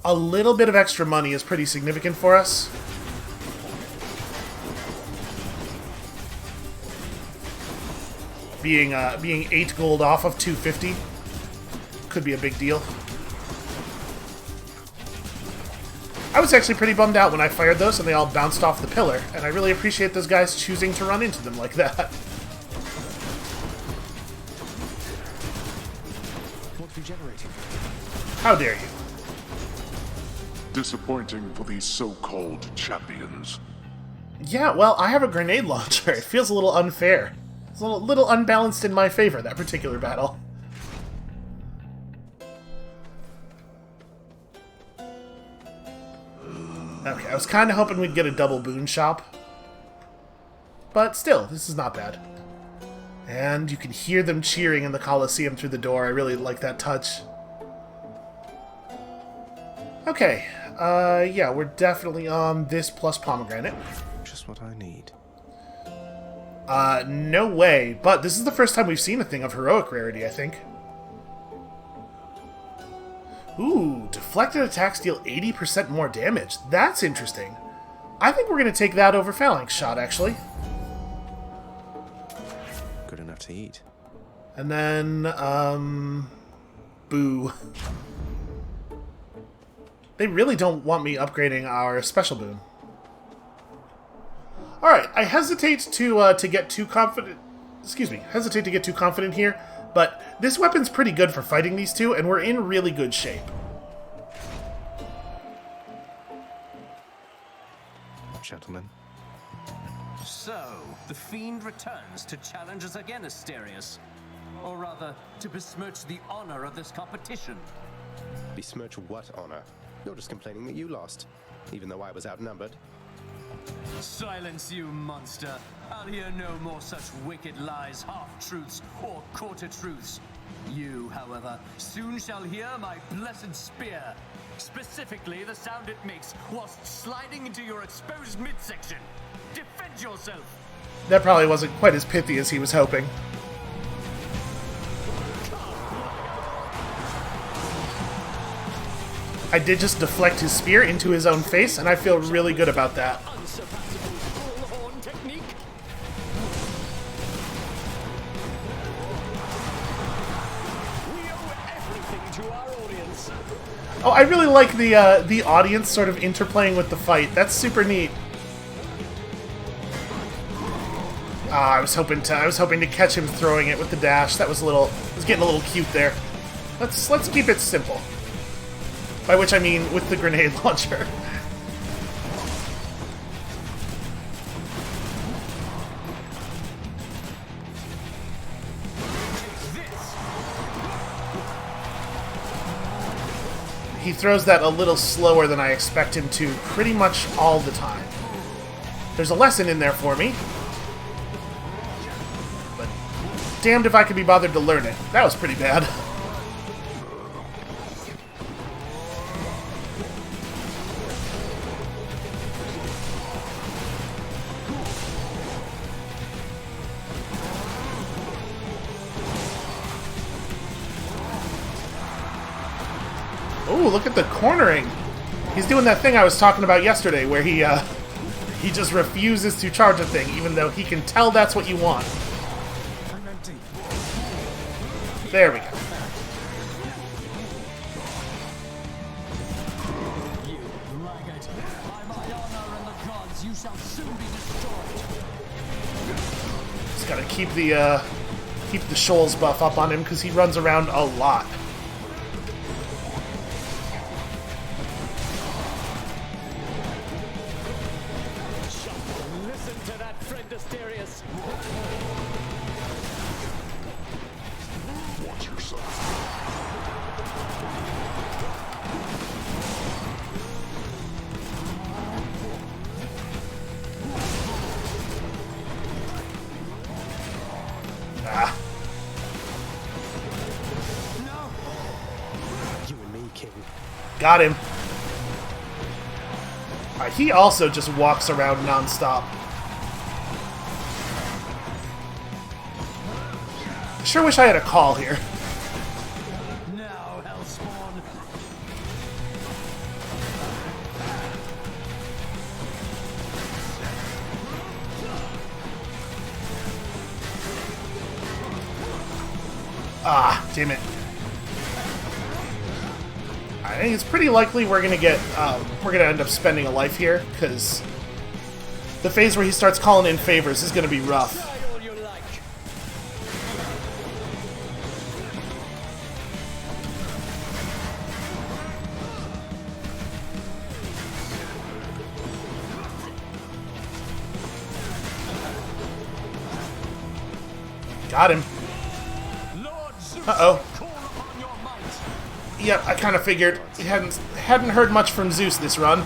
A little bit of extra money is pretty significant for us. Being 8 gold off of 250 could be a big deal. I was actually pretty bummed out when I fired those and they all bounced off the pillar, and I really appreciate those guys choosing to run into them like that. What's regenerating? How dare you? Disappointing for these so-called champions. Yeah, well, I have a grenade launcher. It feels a little unfair. It's a little unbalanced in my favor, that particular battle. Okay, I was kind of hoping we'd get a double boon shop. But still, this is not bad. And you can hear them cheering in the Coliseum through the door. I really like that touch. Okay, yeah, we're definitely on this plus pomegranate. Just what I need. No way. But this is the first time we've seen a thing of heroic rarity, I think. Ooh, deflected attacks deal 80% more damage. That's interesting. I think we're going to take that over Phalanx Shot, actually. Good enough to eat. And then, boo. They really don't want me upgrading our special boon. Alright, I hesitate to get too confident... Excuse me, hesitate to get too confident here, but this weapon's pretty good for fighting these two, and we're in really good shape. gentlemen. So, the fiend returns to challenge us again, Asterius. Or rather, to besmirch the honor of this competition. Besmirch what honor? You're just complaining that you lost, even though I was outnumbered. Silence, you monster. I'll hear no more such wicked lies, half-truths, or quarter-truths. You, however, soon shall hear my blessed spear. Specifically, the sound it makes whilst sliding into your exposed midsection. Defend yourself! That probably wasn't quite as pithy as he was hoping. I did just deflect his spear into his own face, and I feel really good about that. Oh, I really like the audience sort of interplaying with the fight. That's super neat. I was hoping to catch him throwing it with the dash. That was getting a little cute there. Let's keep it simple. By which I mean with the grenade launcher. He throws that a little slower than I expect him to pretty much all the time. There's a lesson in there for me. But damned if I could be bothered to learn it. That was pretty bad. Ooh, look at the cornering. He's doing that thing I was talking about yesterday where he just refuses to charge a thing even though he can tell that's what you want. There we go. You laggard. By my honor and the gods, you shall soon be destroyed. Just gotta keep the Shoals buff up on him because he runs around a lot. Got him. He also just walks around non-stop. Sure wish I had a call here. Now, Hellspawn. Ah, damn it. I think it's pretty likely we're gonna end up spending a life here, because the phase where he starts calling in favors is gonna be rough. Got him. Uh-oh. Yep, I kind of figured. Hadn't heard much from Zeus this run.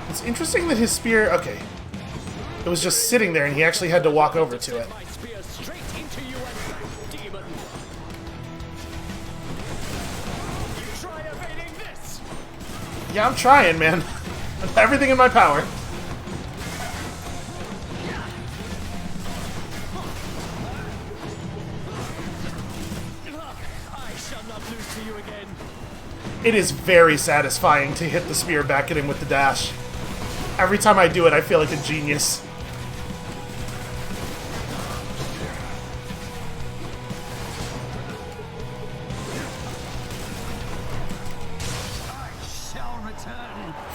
It's interesting that his spear... Okay. It was just sitting there and he actually had to walk over to it. Yeah, I'm trying, man. Everything in my power. It is very satisfying to hit the spear back at him with the dash. Every time I do it, I feel like a genius.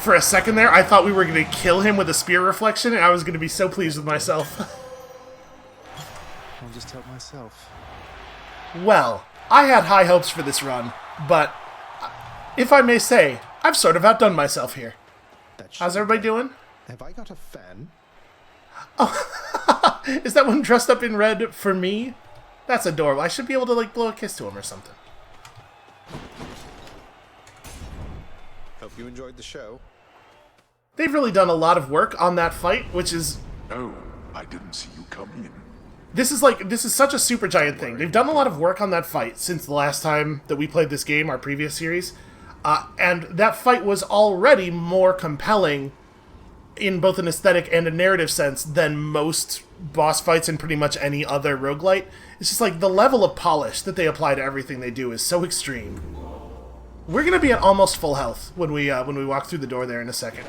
For a second there, I thought we were going to kill him with a spear reflection, and I was going to be so pleased with myself. I'll just help myself. Well, I had high hopes for this run, but... if I may say, I've sort of outdone myself here. That How's everybody doing? Have I got a fan? Oh, is that one dressed up in red for me? That's adorable. I should be able to, like, blow a kiss to him or something. Hope you enjoyed the show. They've really done a lot of work on that fight, which is... Oh, I didn't see you come in. This is such a Supergiant thing. They've done a lot of work on that fight since the last time that we played this game, our previous series. And that fight was already more compelling in both an aesthetic and a narrative sense than most boss fights in pretty much any other roguelite. It's just like the level of polish that they apply to everything they do is so extreme. We're going to be at almost full health when we walk through the door there in a second.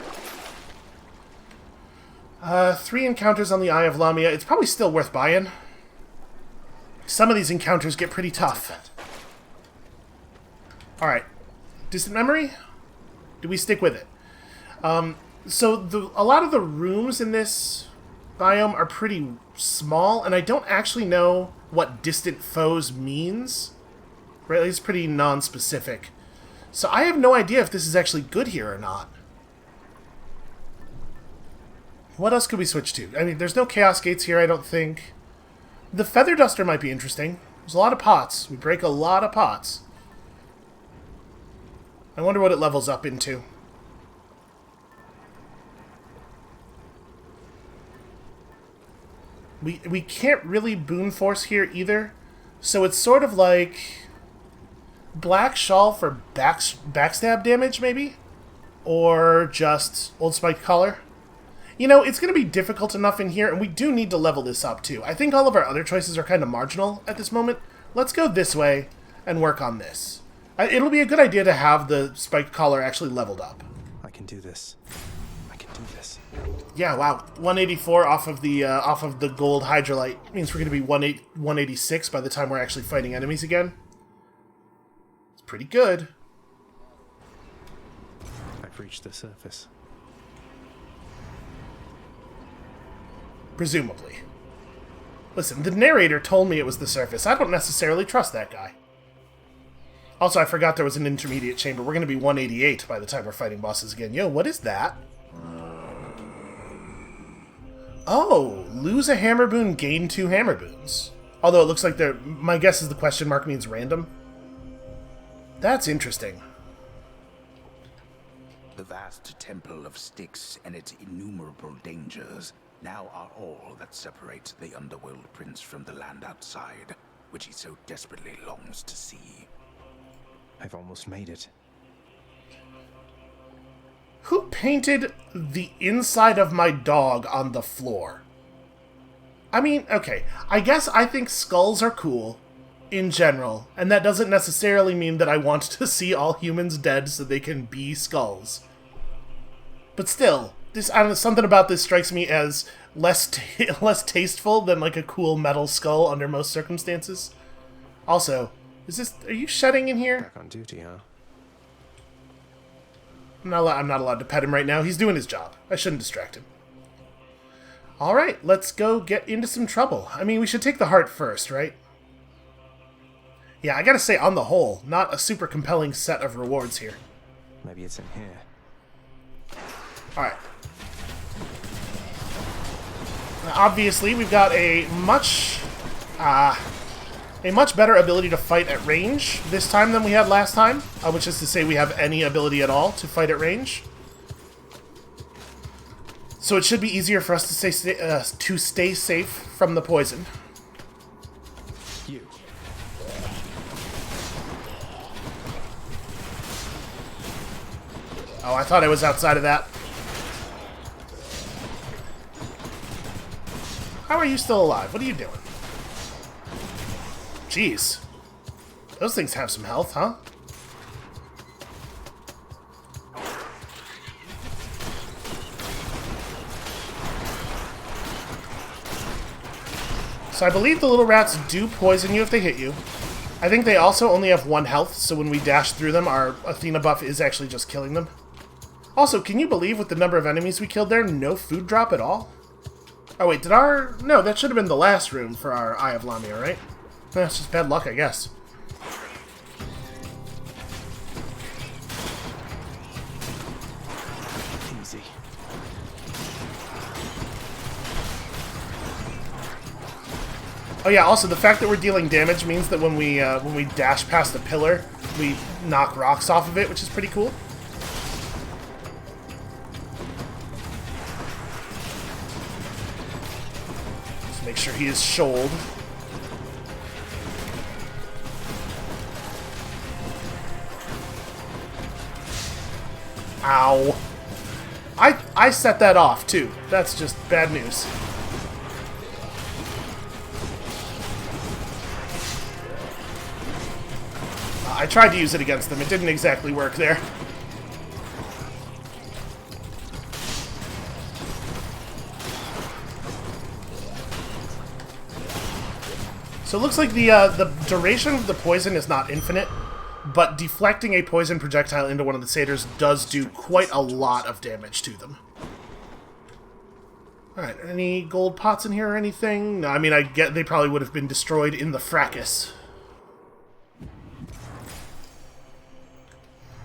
3 encounters on the Eye of Lamia. It's probably still worth buying. Some of these encounters get pretty tough. Alright. Distant memory? Do we stick with it? So a lot of the rooms in this biome are pretty small, and I don't actually know what distant foes means. Right? It's pretty non-specific. So I have no idea if this is actually good here or not. What else could we switch to? I mean, there's no Chaos Gates here, I don't think. The Feather Duster might be interesting. There's a lot of pots. We break a lot of pots. I wonder what it levels up into. We can't really Boon Force here either. So it's sort of like... Black Shawl for backstab damage, maybe? Or just Old Spiked Collar? You know, it's going to be difficult enough in here, and we do need to level this up, too. I think all of our other choices are kind of marginal at this moment. Let's go this way and work on this. It'll be a good idea to have the Spiked Collar actually leveled up. I can do this. I can do this. Yeah, wow. 184 off of the gold Hydrolite. Means we're going to be 186 by the time we're actually fighting enemies again. It's pretty good. I've reached the surface. Presumably. Listen, the narrator told me it was the surface. I don't necessarily trust that guy. Also, I forgot there was an intermediate chamber. We're going to be 188 by the time we're fighting bosses again. Yo, what is that? Oh, lose a hammer boon, gain 2 hammer boons. Although it looks like they're... My guess is the question mark means random. That's interesting. The vast temple of Styx and its innumerable dangers now are all that separates the underworld prince from the land outside, which he so desperately longs to see. I've almost made it. Who painted the inside of my dog on the floor? I mean, okay, I guess I think skulls are cool in general, and that doesn't necessarily mean that I want to see all humans dead so they can be skulls. But still, I don't know, something about this strikes me as less tasteful than like a cool metal skull under most circumstances. Also, are you shedding in here? Back on duty, huh? I'm not allowed to pet him right now. He's doing his job. I shouldn't distract him. Alright, let's go get into some trouble. I mean, we should take the heart first, right? Yeah, I gotta say, on the whole, not a super compelling set of rewards here. Maybe it's in here. Alright. Obviously, we've got a much better ability to fight at range this time than we had last time, which is to say we have any ability at all to fight at range. So it should be easier for us to stay safe from the poison. You. Oh, I thought I was outside of that. How are you still alive? What are you doing? Jeez. Those things have some health, huh? So I believe the little rats do poison you if they hit you. I think they also only have 1 health, so when we dash through them, our Athena buff is actually just killing them. Also, can you believe with the number of enemies we killed there, no food drop at all? Oh wait, no, that should have been the last room for our Eye of Lamia, right? That's just bad luck, I guess. Easy. Oh yeah, also the fact that we're dealing damage means that when we dash past a pillar, we knock rocks off of it, which is pretty cool. Just make sure he is shoaled. Ow. I set that off, too. That's just bad news. I tried to use it against them. It didn't exactly work there. So it looks like the duration of the poison is not infinite, but deflecting a poison projectile into one of the satyrs does do quite a lot of damage to them. Alright, any gold pots in here or anything? No, I mean, I get they probably would have been destroyed in the fracas.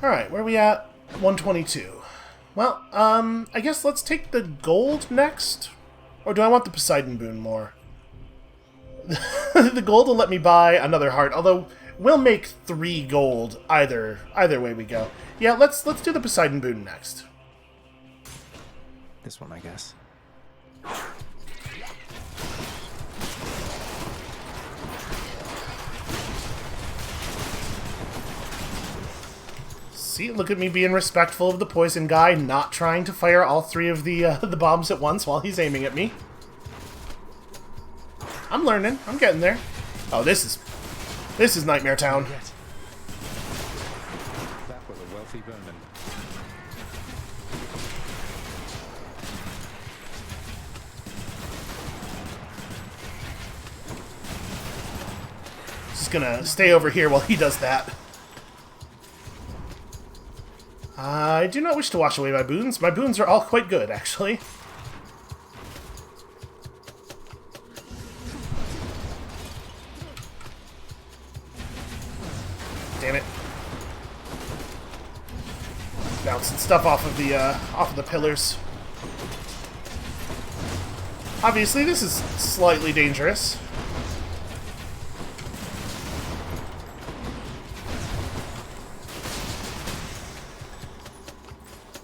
Alright, where are we at? 122. Well, I guess let's take the gold next. Or do I want the Poseidon boon more? The gold will let me buy another heart, although we'll make 3 gold either way we go. Yeah, let's do the Poseidon boon next. This one, I guess. See, look at me being respectful of the poison guy, not trying to fire all 3 of the bombs at once while he's aiming at me. I'm learning. I'm getting there. Oh, this is Nightmare Town. That was a wealthy vermin. Just gonna stay over here while he does that. I do not wish to wash away my boons. My boons are all quite good, actually. Damn it. Bouncing stuff off of the pillars. Obviously, this is slightly dangerous.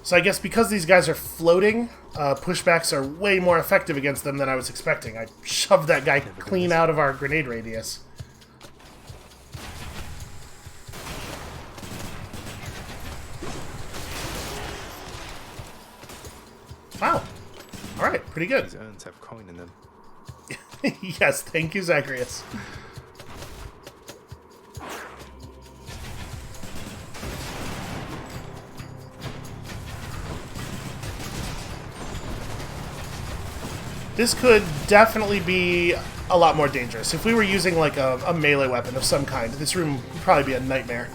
So I guess because these guys are floating, pushbacks are way more effective against them than I was expecting. I shoved that guy clean out of our grenade radius. Wow. Alright, pretty good. These urns have coin in them. Yes, thank you, Zacharias. This could definitely be a lot more dangerous. If we were using like a melee weapon of some kind, this room would probably be a nightmare.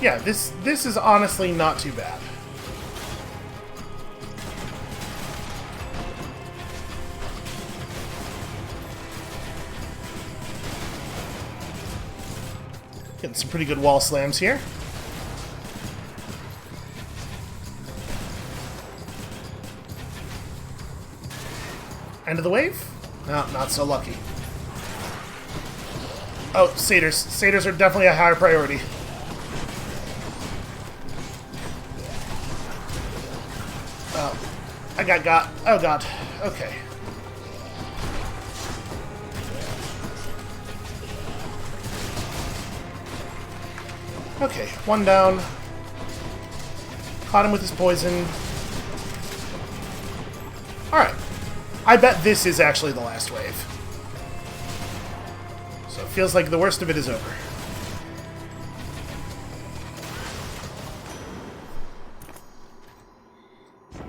Yeah, this is honestly not too bad. Getting some pretty good wall slams here. End of the wave? No, not so lucky. Oh, satyrs. Satyrs are definitely a higher priority. I got. Oh god. Okay. Okay, one down. Caught him with his poison. Alright. I bet this is actually the last wave. So it feels like the worst of it is over.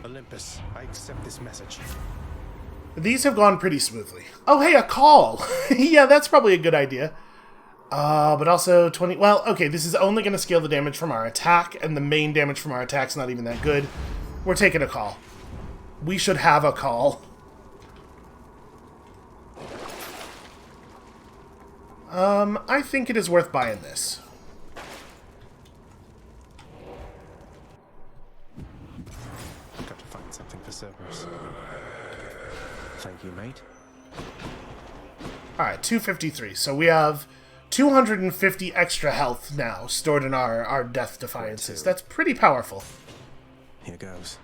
Olympus, I accept this message. These have gone pretty smoothly. Oh, hey, a call! Yeah, that's probably a good idea. But also 20... Well, okay, this is only going to scale the damage from our attack, and the main damage from our attack's not even that good. We're taking a call. We should have a call. I think it is worth buying this. Got to find something for Cerberus. Thank you, mate. Alright, 253. So we have 250 extra health now stored in our death defiances. That's pretty powerful. Here goes.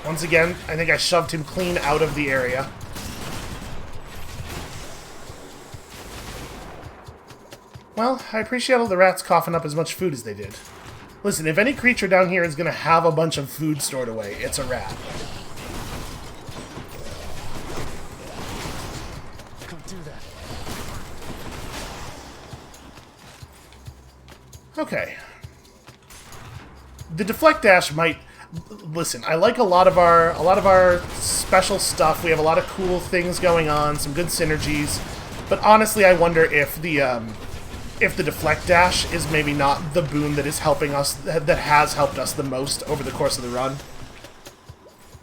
Once again, I think I shoved him clean out of the area. Well, I appreciate all the rats coughing up as much food as they did. Listen, if any creature down here is going to have a bunch of food stored away, it's a rat. Can't do that. Okay. The deflect dash might... Listen, I like a lot of our special stuff. We have a lot of cool things going on, some good synergies. But honestly, I wonder if the deflect dash is maybe not the boon that is helping us, that has helped us the most over the course of the run.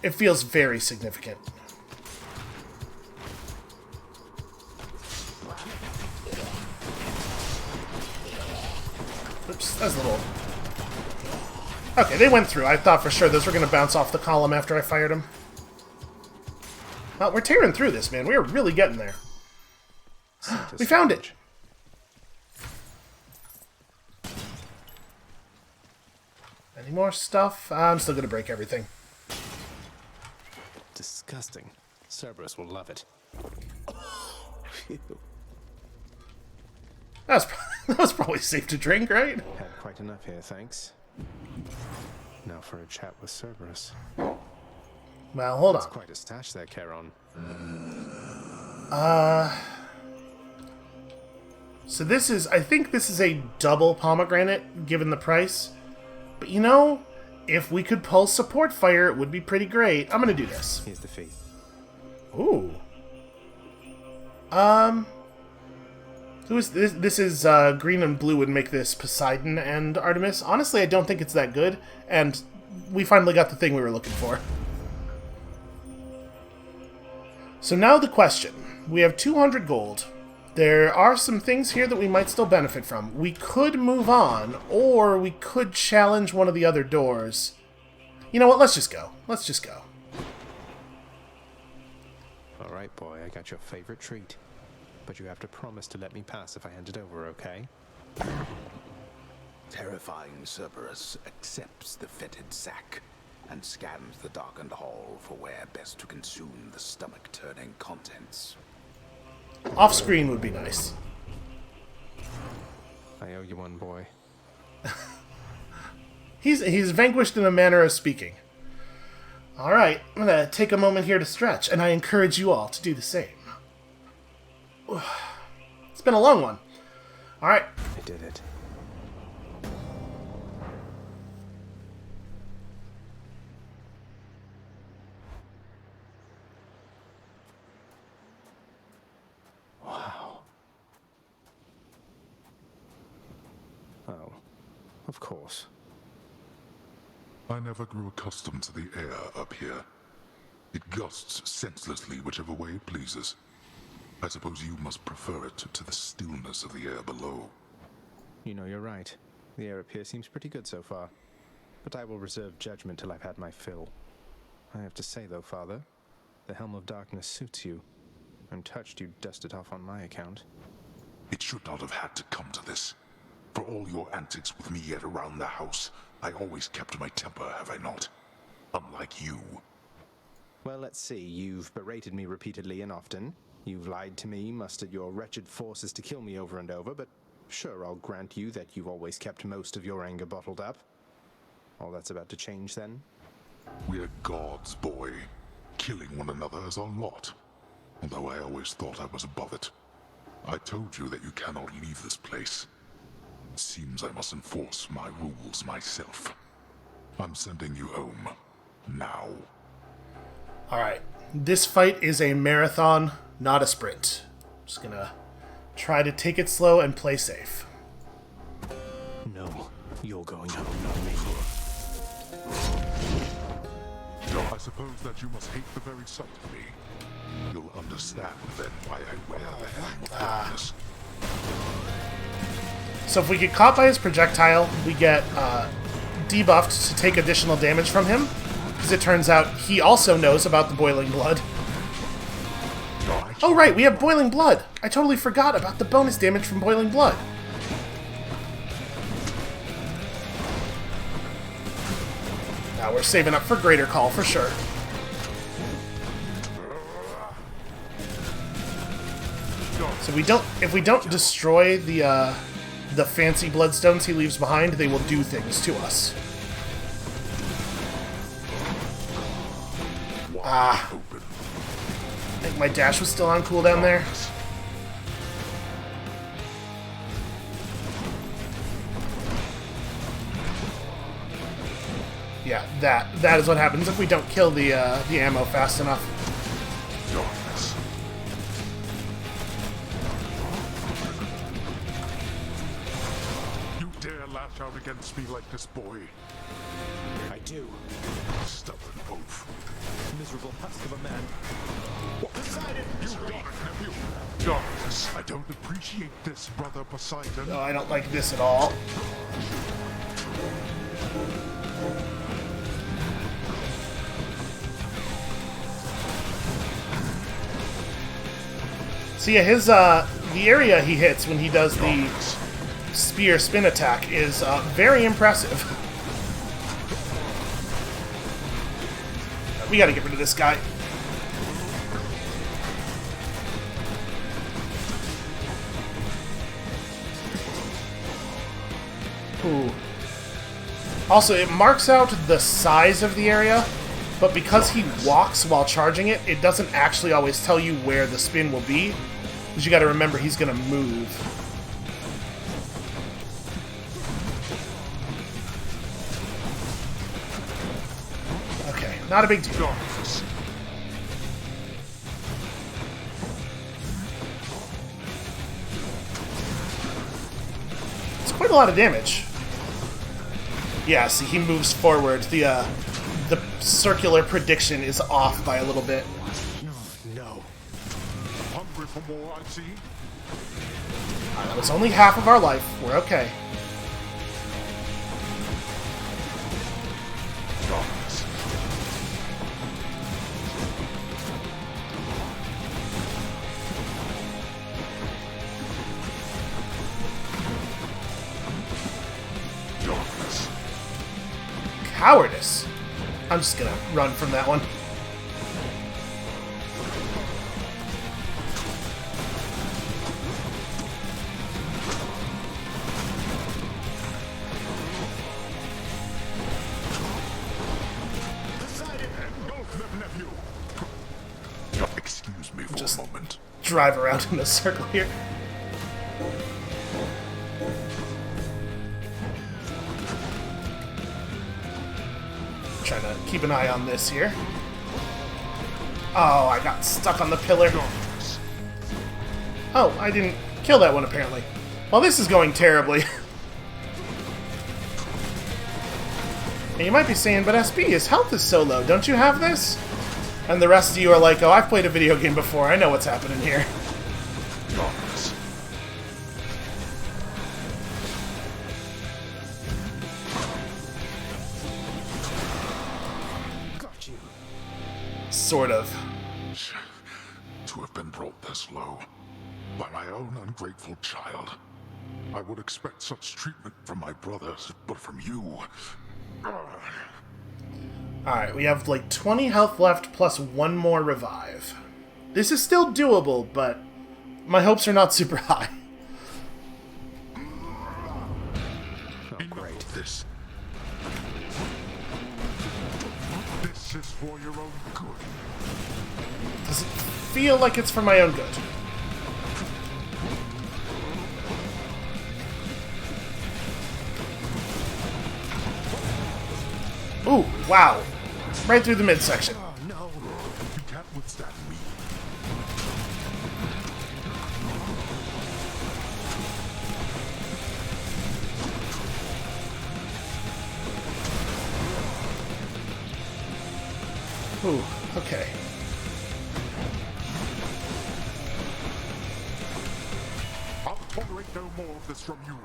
It feels very significant. Oops, that's a little... Okay, they went through. I thought for sure those were going to bounce off the column after I fired them. Well, we're tearing through this, man. We are really getting there. We found it! Any more stuff? I'm still going to break everything. Disgusting. Cerberus will love it. That was probably safe to drink, right? Had quite enough here, thanks. Now for a chat with Cerberus. Well, hold on. That's quite a stash there, Charon. So this is... I think this is a double pomegranate, given the price. But you know, if we could pull support fire, it would be pretty great. I'm gonna do this. Here's the fee. Ooh. Who is this? This is green and blue would make this Poseidon and Artemis. Honestly, I don't think it's that good, and we finally got the thing we were looking for. So now the question. We have 200 gold. There are some things here that we might still benefit from. We could move on, or we could challenge one of the other doors. You know what? Let's just go. Let's just go. Alright, boy, I got your favorite treat. But you have to promise to let me pass if I hand it over, okay? Terrifying Cerberus accepts the fetid sack and scans the darkened hall for where best to consume the stomach-turning contents. Off-screen would be nice. I owe you one, boy. He's vanquished in a manner of speaking. Alright, I'm gonna take a moment here to stretch, and I encourage you all to do the same. It's been a long one. Alright. I did it. Wow. Oh, of course. I never grew accustomed to the air up here. It gusts senselessly whichever way it pleases. I suppose you must prefer it to the stillness of the air below. You know, you're right. The air up here seems pretty good so far. But I will reserve judgment till I've had my fill. I have to say, though, Father, the Helm of Darkness suits you. I'm touched you dust it off on my account. It should not have had to come to this. For all your antics with me yet around the house, I always kept my temper, have I not? Unlike you. Well, let's see. You've berated me repeatedly and often. You've lied to me, mustered your wretched forces to kill me over and over, but sure, I'll grant you that you've always kept most of your anger bottled up. All that's about to change, then? We're gods, boy. Killing one another is our lot. Although I always thought I was above it. I told you that you cannot leave this place. It seems I must enforce my rules myself. I'm sending you home. Now. Alright. This fight is a marathon, not a sprint. Just gonna try to take it slow and play safe. No, you're going home, not me. I suppose that you must hate the very sight of me. You'll understand then why I wear the helm of darkness. So if we get caught by his projectile, we get debuffed to take additional damage from him, because it turns out he also knows about the boiling blood. Oh right, we have boiling blood! I totally forgot about the bonus damage from boiling blood. Now we're saving up for Greater Call for sure. So if we don't destroy the fancy bloodstones he leaves behind, they will do things to us. I think my dash was still on cooldown there. Yeah, that is what happens if we don't kill the ammo fast enough. You dare lash out against me like this, boy? I do. Stubborn oaf. Miserable husk of a man. Poseidon, you got it, nephew. Darkness, I don't appreciate this, brother Poseidon. No, I don't like this at all. So yeah, his the area he hits when he does the spear spin attack is very impressive. We gotta get rid of this guy. Ooh. Also, it marks out the size of the area, but because he walks while charging it, it doesn't actually always tell you where the spin will be. Because you gotta remember he's gonna move. Okay, not a big deal. It's quite a lot of damage. Yeah, see, he moves forward. The circular prediction is off by a little bit. No. Hungry for more, I see. That was only half of our life. We're okay. Darkness. Darkness. Cowardice. I'm just gonna run from that one. Excuse me for a moment. Drive around in a circle here. Trying to keep an eye on this here. Oh, I got stuck on the pillar. Oh, I didn't kill that one apparently. Well, this is going terribly. And you might be saying, but SB, his health is so low. Don't you have this? And the rest of you are like, oh, I've played a video game before. I know what's happening here. Got you. Sort of. To have been brought this low by my own ungrateful child. I would expect such treatment from my brothers, but from you... Alright, we have like 20 health left plus one more revive. This is still doable, but my hopes are not super high. Oh, great. This is for your own good. Does it feel like it's for my own good? Ooh, wow. Right through the midsection. Oh, no. You can't withstand me. Ooh, okay. I'll tolerate no more of this from you.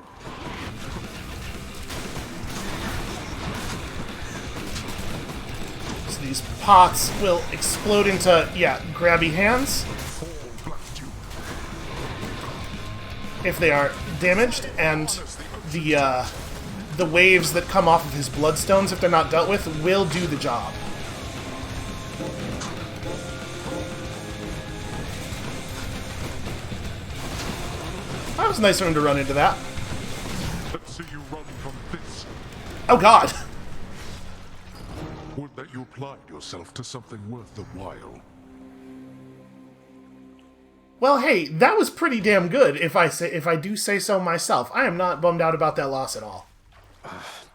So these pots will explode into, yeah, grabby hands. If they are damaged, and the waves that come off of his bloodstones, if they're not dealt with, will do the job. That was nice of him to run into that. Let's see you run from this. Oh god! Would that you applied yourself to something worth the while. Well, hey, that was pretty damn good, if I do say so myself. I am not bummed out about that loss at all.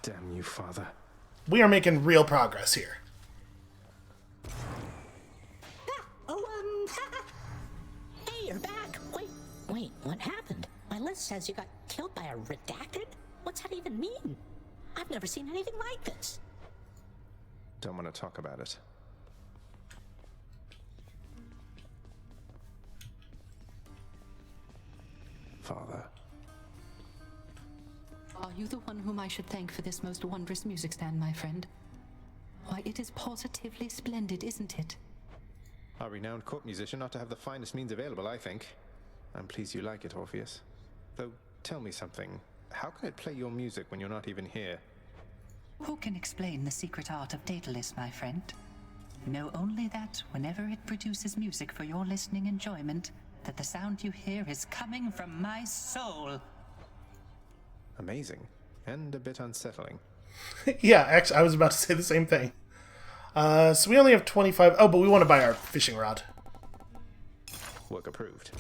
Damn you, Father. We are making real progress here. Hey, you're back. Wait, what happened? My list says you got killed by a redacted? What's that even mean? I've never seen anything like this. Don't want to talk about it. Father. Are you the one whom I should thank for this most wondrous music stand, my friend? Why, it is positively splendid, isn't it? A renowned court musician ought to have the finest means available, I think. I'm pleased you like it, Orpheus. Though, tell me something. How can it play your music when you're not even here? Who can explain the secret art of Daedalus, my friend? Know only that, whenever it produces music for your listening enjoyment, that the sound you hear is coming from my soul. Amazing. And a bit unsettling. Yeah, actually, I was about to say the same thing. So we only have 25... Oh, but we want to buy our fishing rod. Work approved.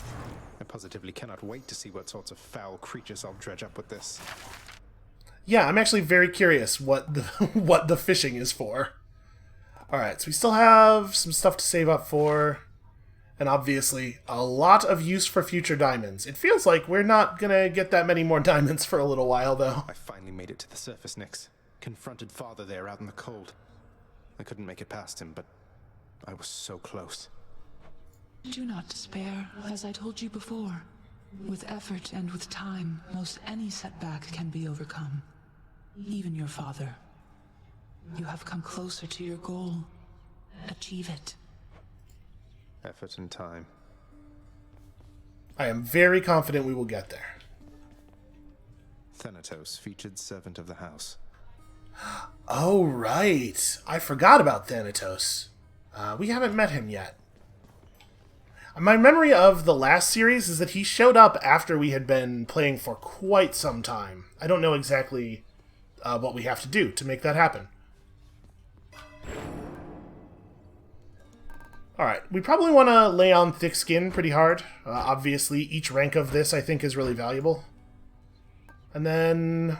I positively cannot wait to see what sorts of foul creatures I'll dredge up with this. Yeah, I'm actually very curious what the what the fishing is for. Alright, so we still have some stuff to save up for. And obviously, a lot of use for future diamonds. It feels like we're not gonna get that many more diamonds for a little while, though. I finally made it to the surface, Nyx. Confronted Father there out in the cold. I couldn't make it past him, but I was so close. Do not despair, as I told you before. With effort and with time, most any setback can be overcome. Even your father. You have come closer to your goal. Achieve it. Effort and time. I am very confident we will get there. Thanatos, featured servant of the house. Oh, right. I forgot about Thanatos. We haven't met him yet. My memory of the last series is that he showed up after we had been playing for quite some time. I don't know exactly what we have to do to make that happen. Alright, we probably want to lay on thick skin pretty hard. Obviously, each rank of this I think is really valuable. And then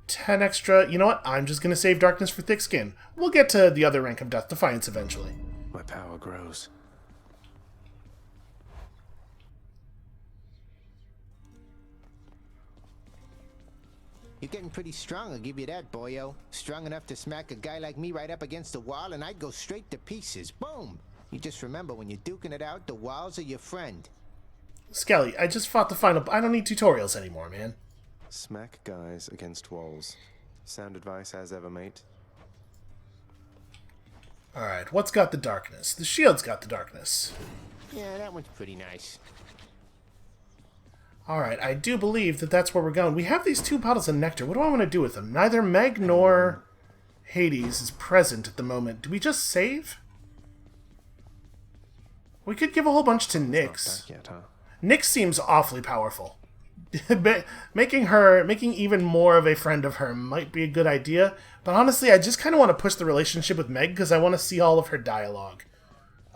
10 extra... You know what? I'm just going to save darkness for thick skin. We'll get to the other rank of Death Defiance eventually. My power grows. You're getting pretty strong, I'll give you that, boyo. Strong enough to smack a guy like me right up against the wall and I'd go straight to pieces. Boom! You just remember, when you're duking it out, the walls are your friend. Skelly, I just fought the final... I don't need tutorials anymore, man. Smack guys against walls. Sound advice as ever, mate. Alright, what's got the darkness? The shield's got the darkness. Yeah, that one's pretty nice. Alright, I do believe that that's where we're going. We have these 2 bottles of nectar. What do I want to do with them? Neither Meg nor Hades is present at the moment. Do we just save? We could give a whole bunch to Nyx. Not back yet, huh? Nyx seems awfully powerful. making even more of a friend of her might be a good idea, but honestly, I just kind of want to push the relationship with Meg because I want to see all of her dialogue.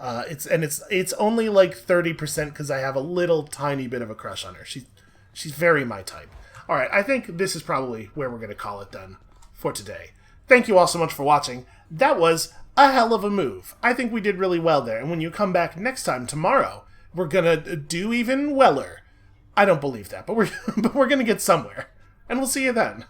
It's only like 30% because I have a little tiny bit of a crush on her. She's very my type. All right, I think this is probably where we're going to call it then for today. Thank you all so much for watching. That was a hell of a move. I think we did really well there, and when you come back next time tomorrow, we're gonna do even weller. I don't believe that, but we're gonna get somewhere, and we'll see you then.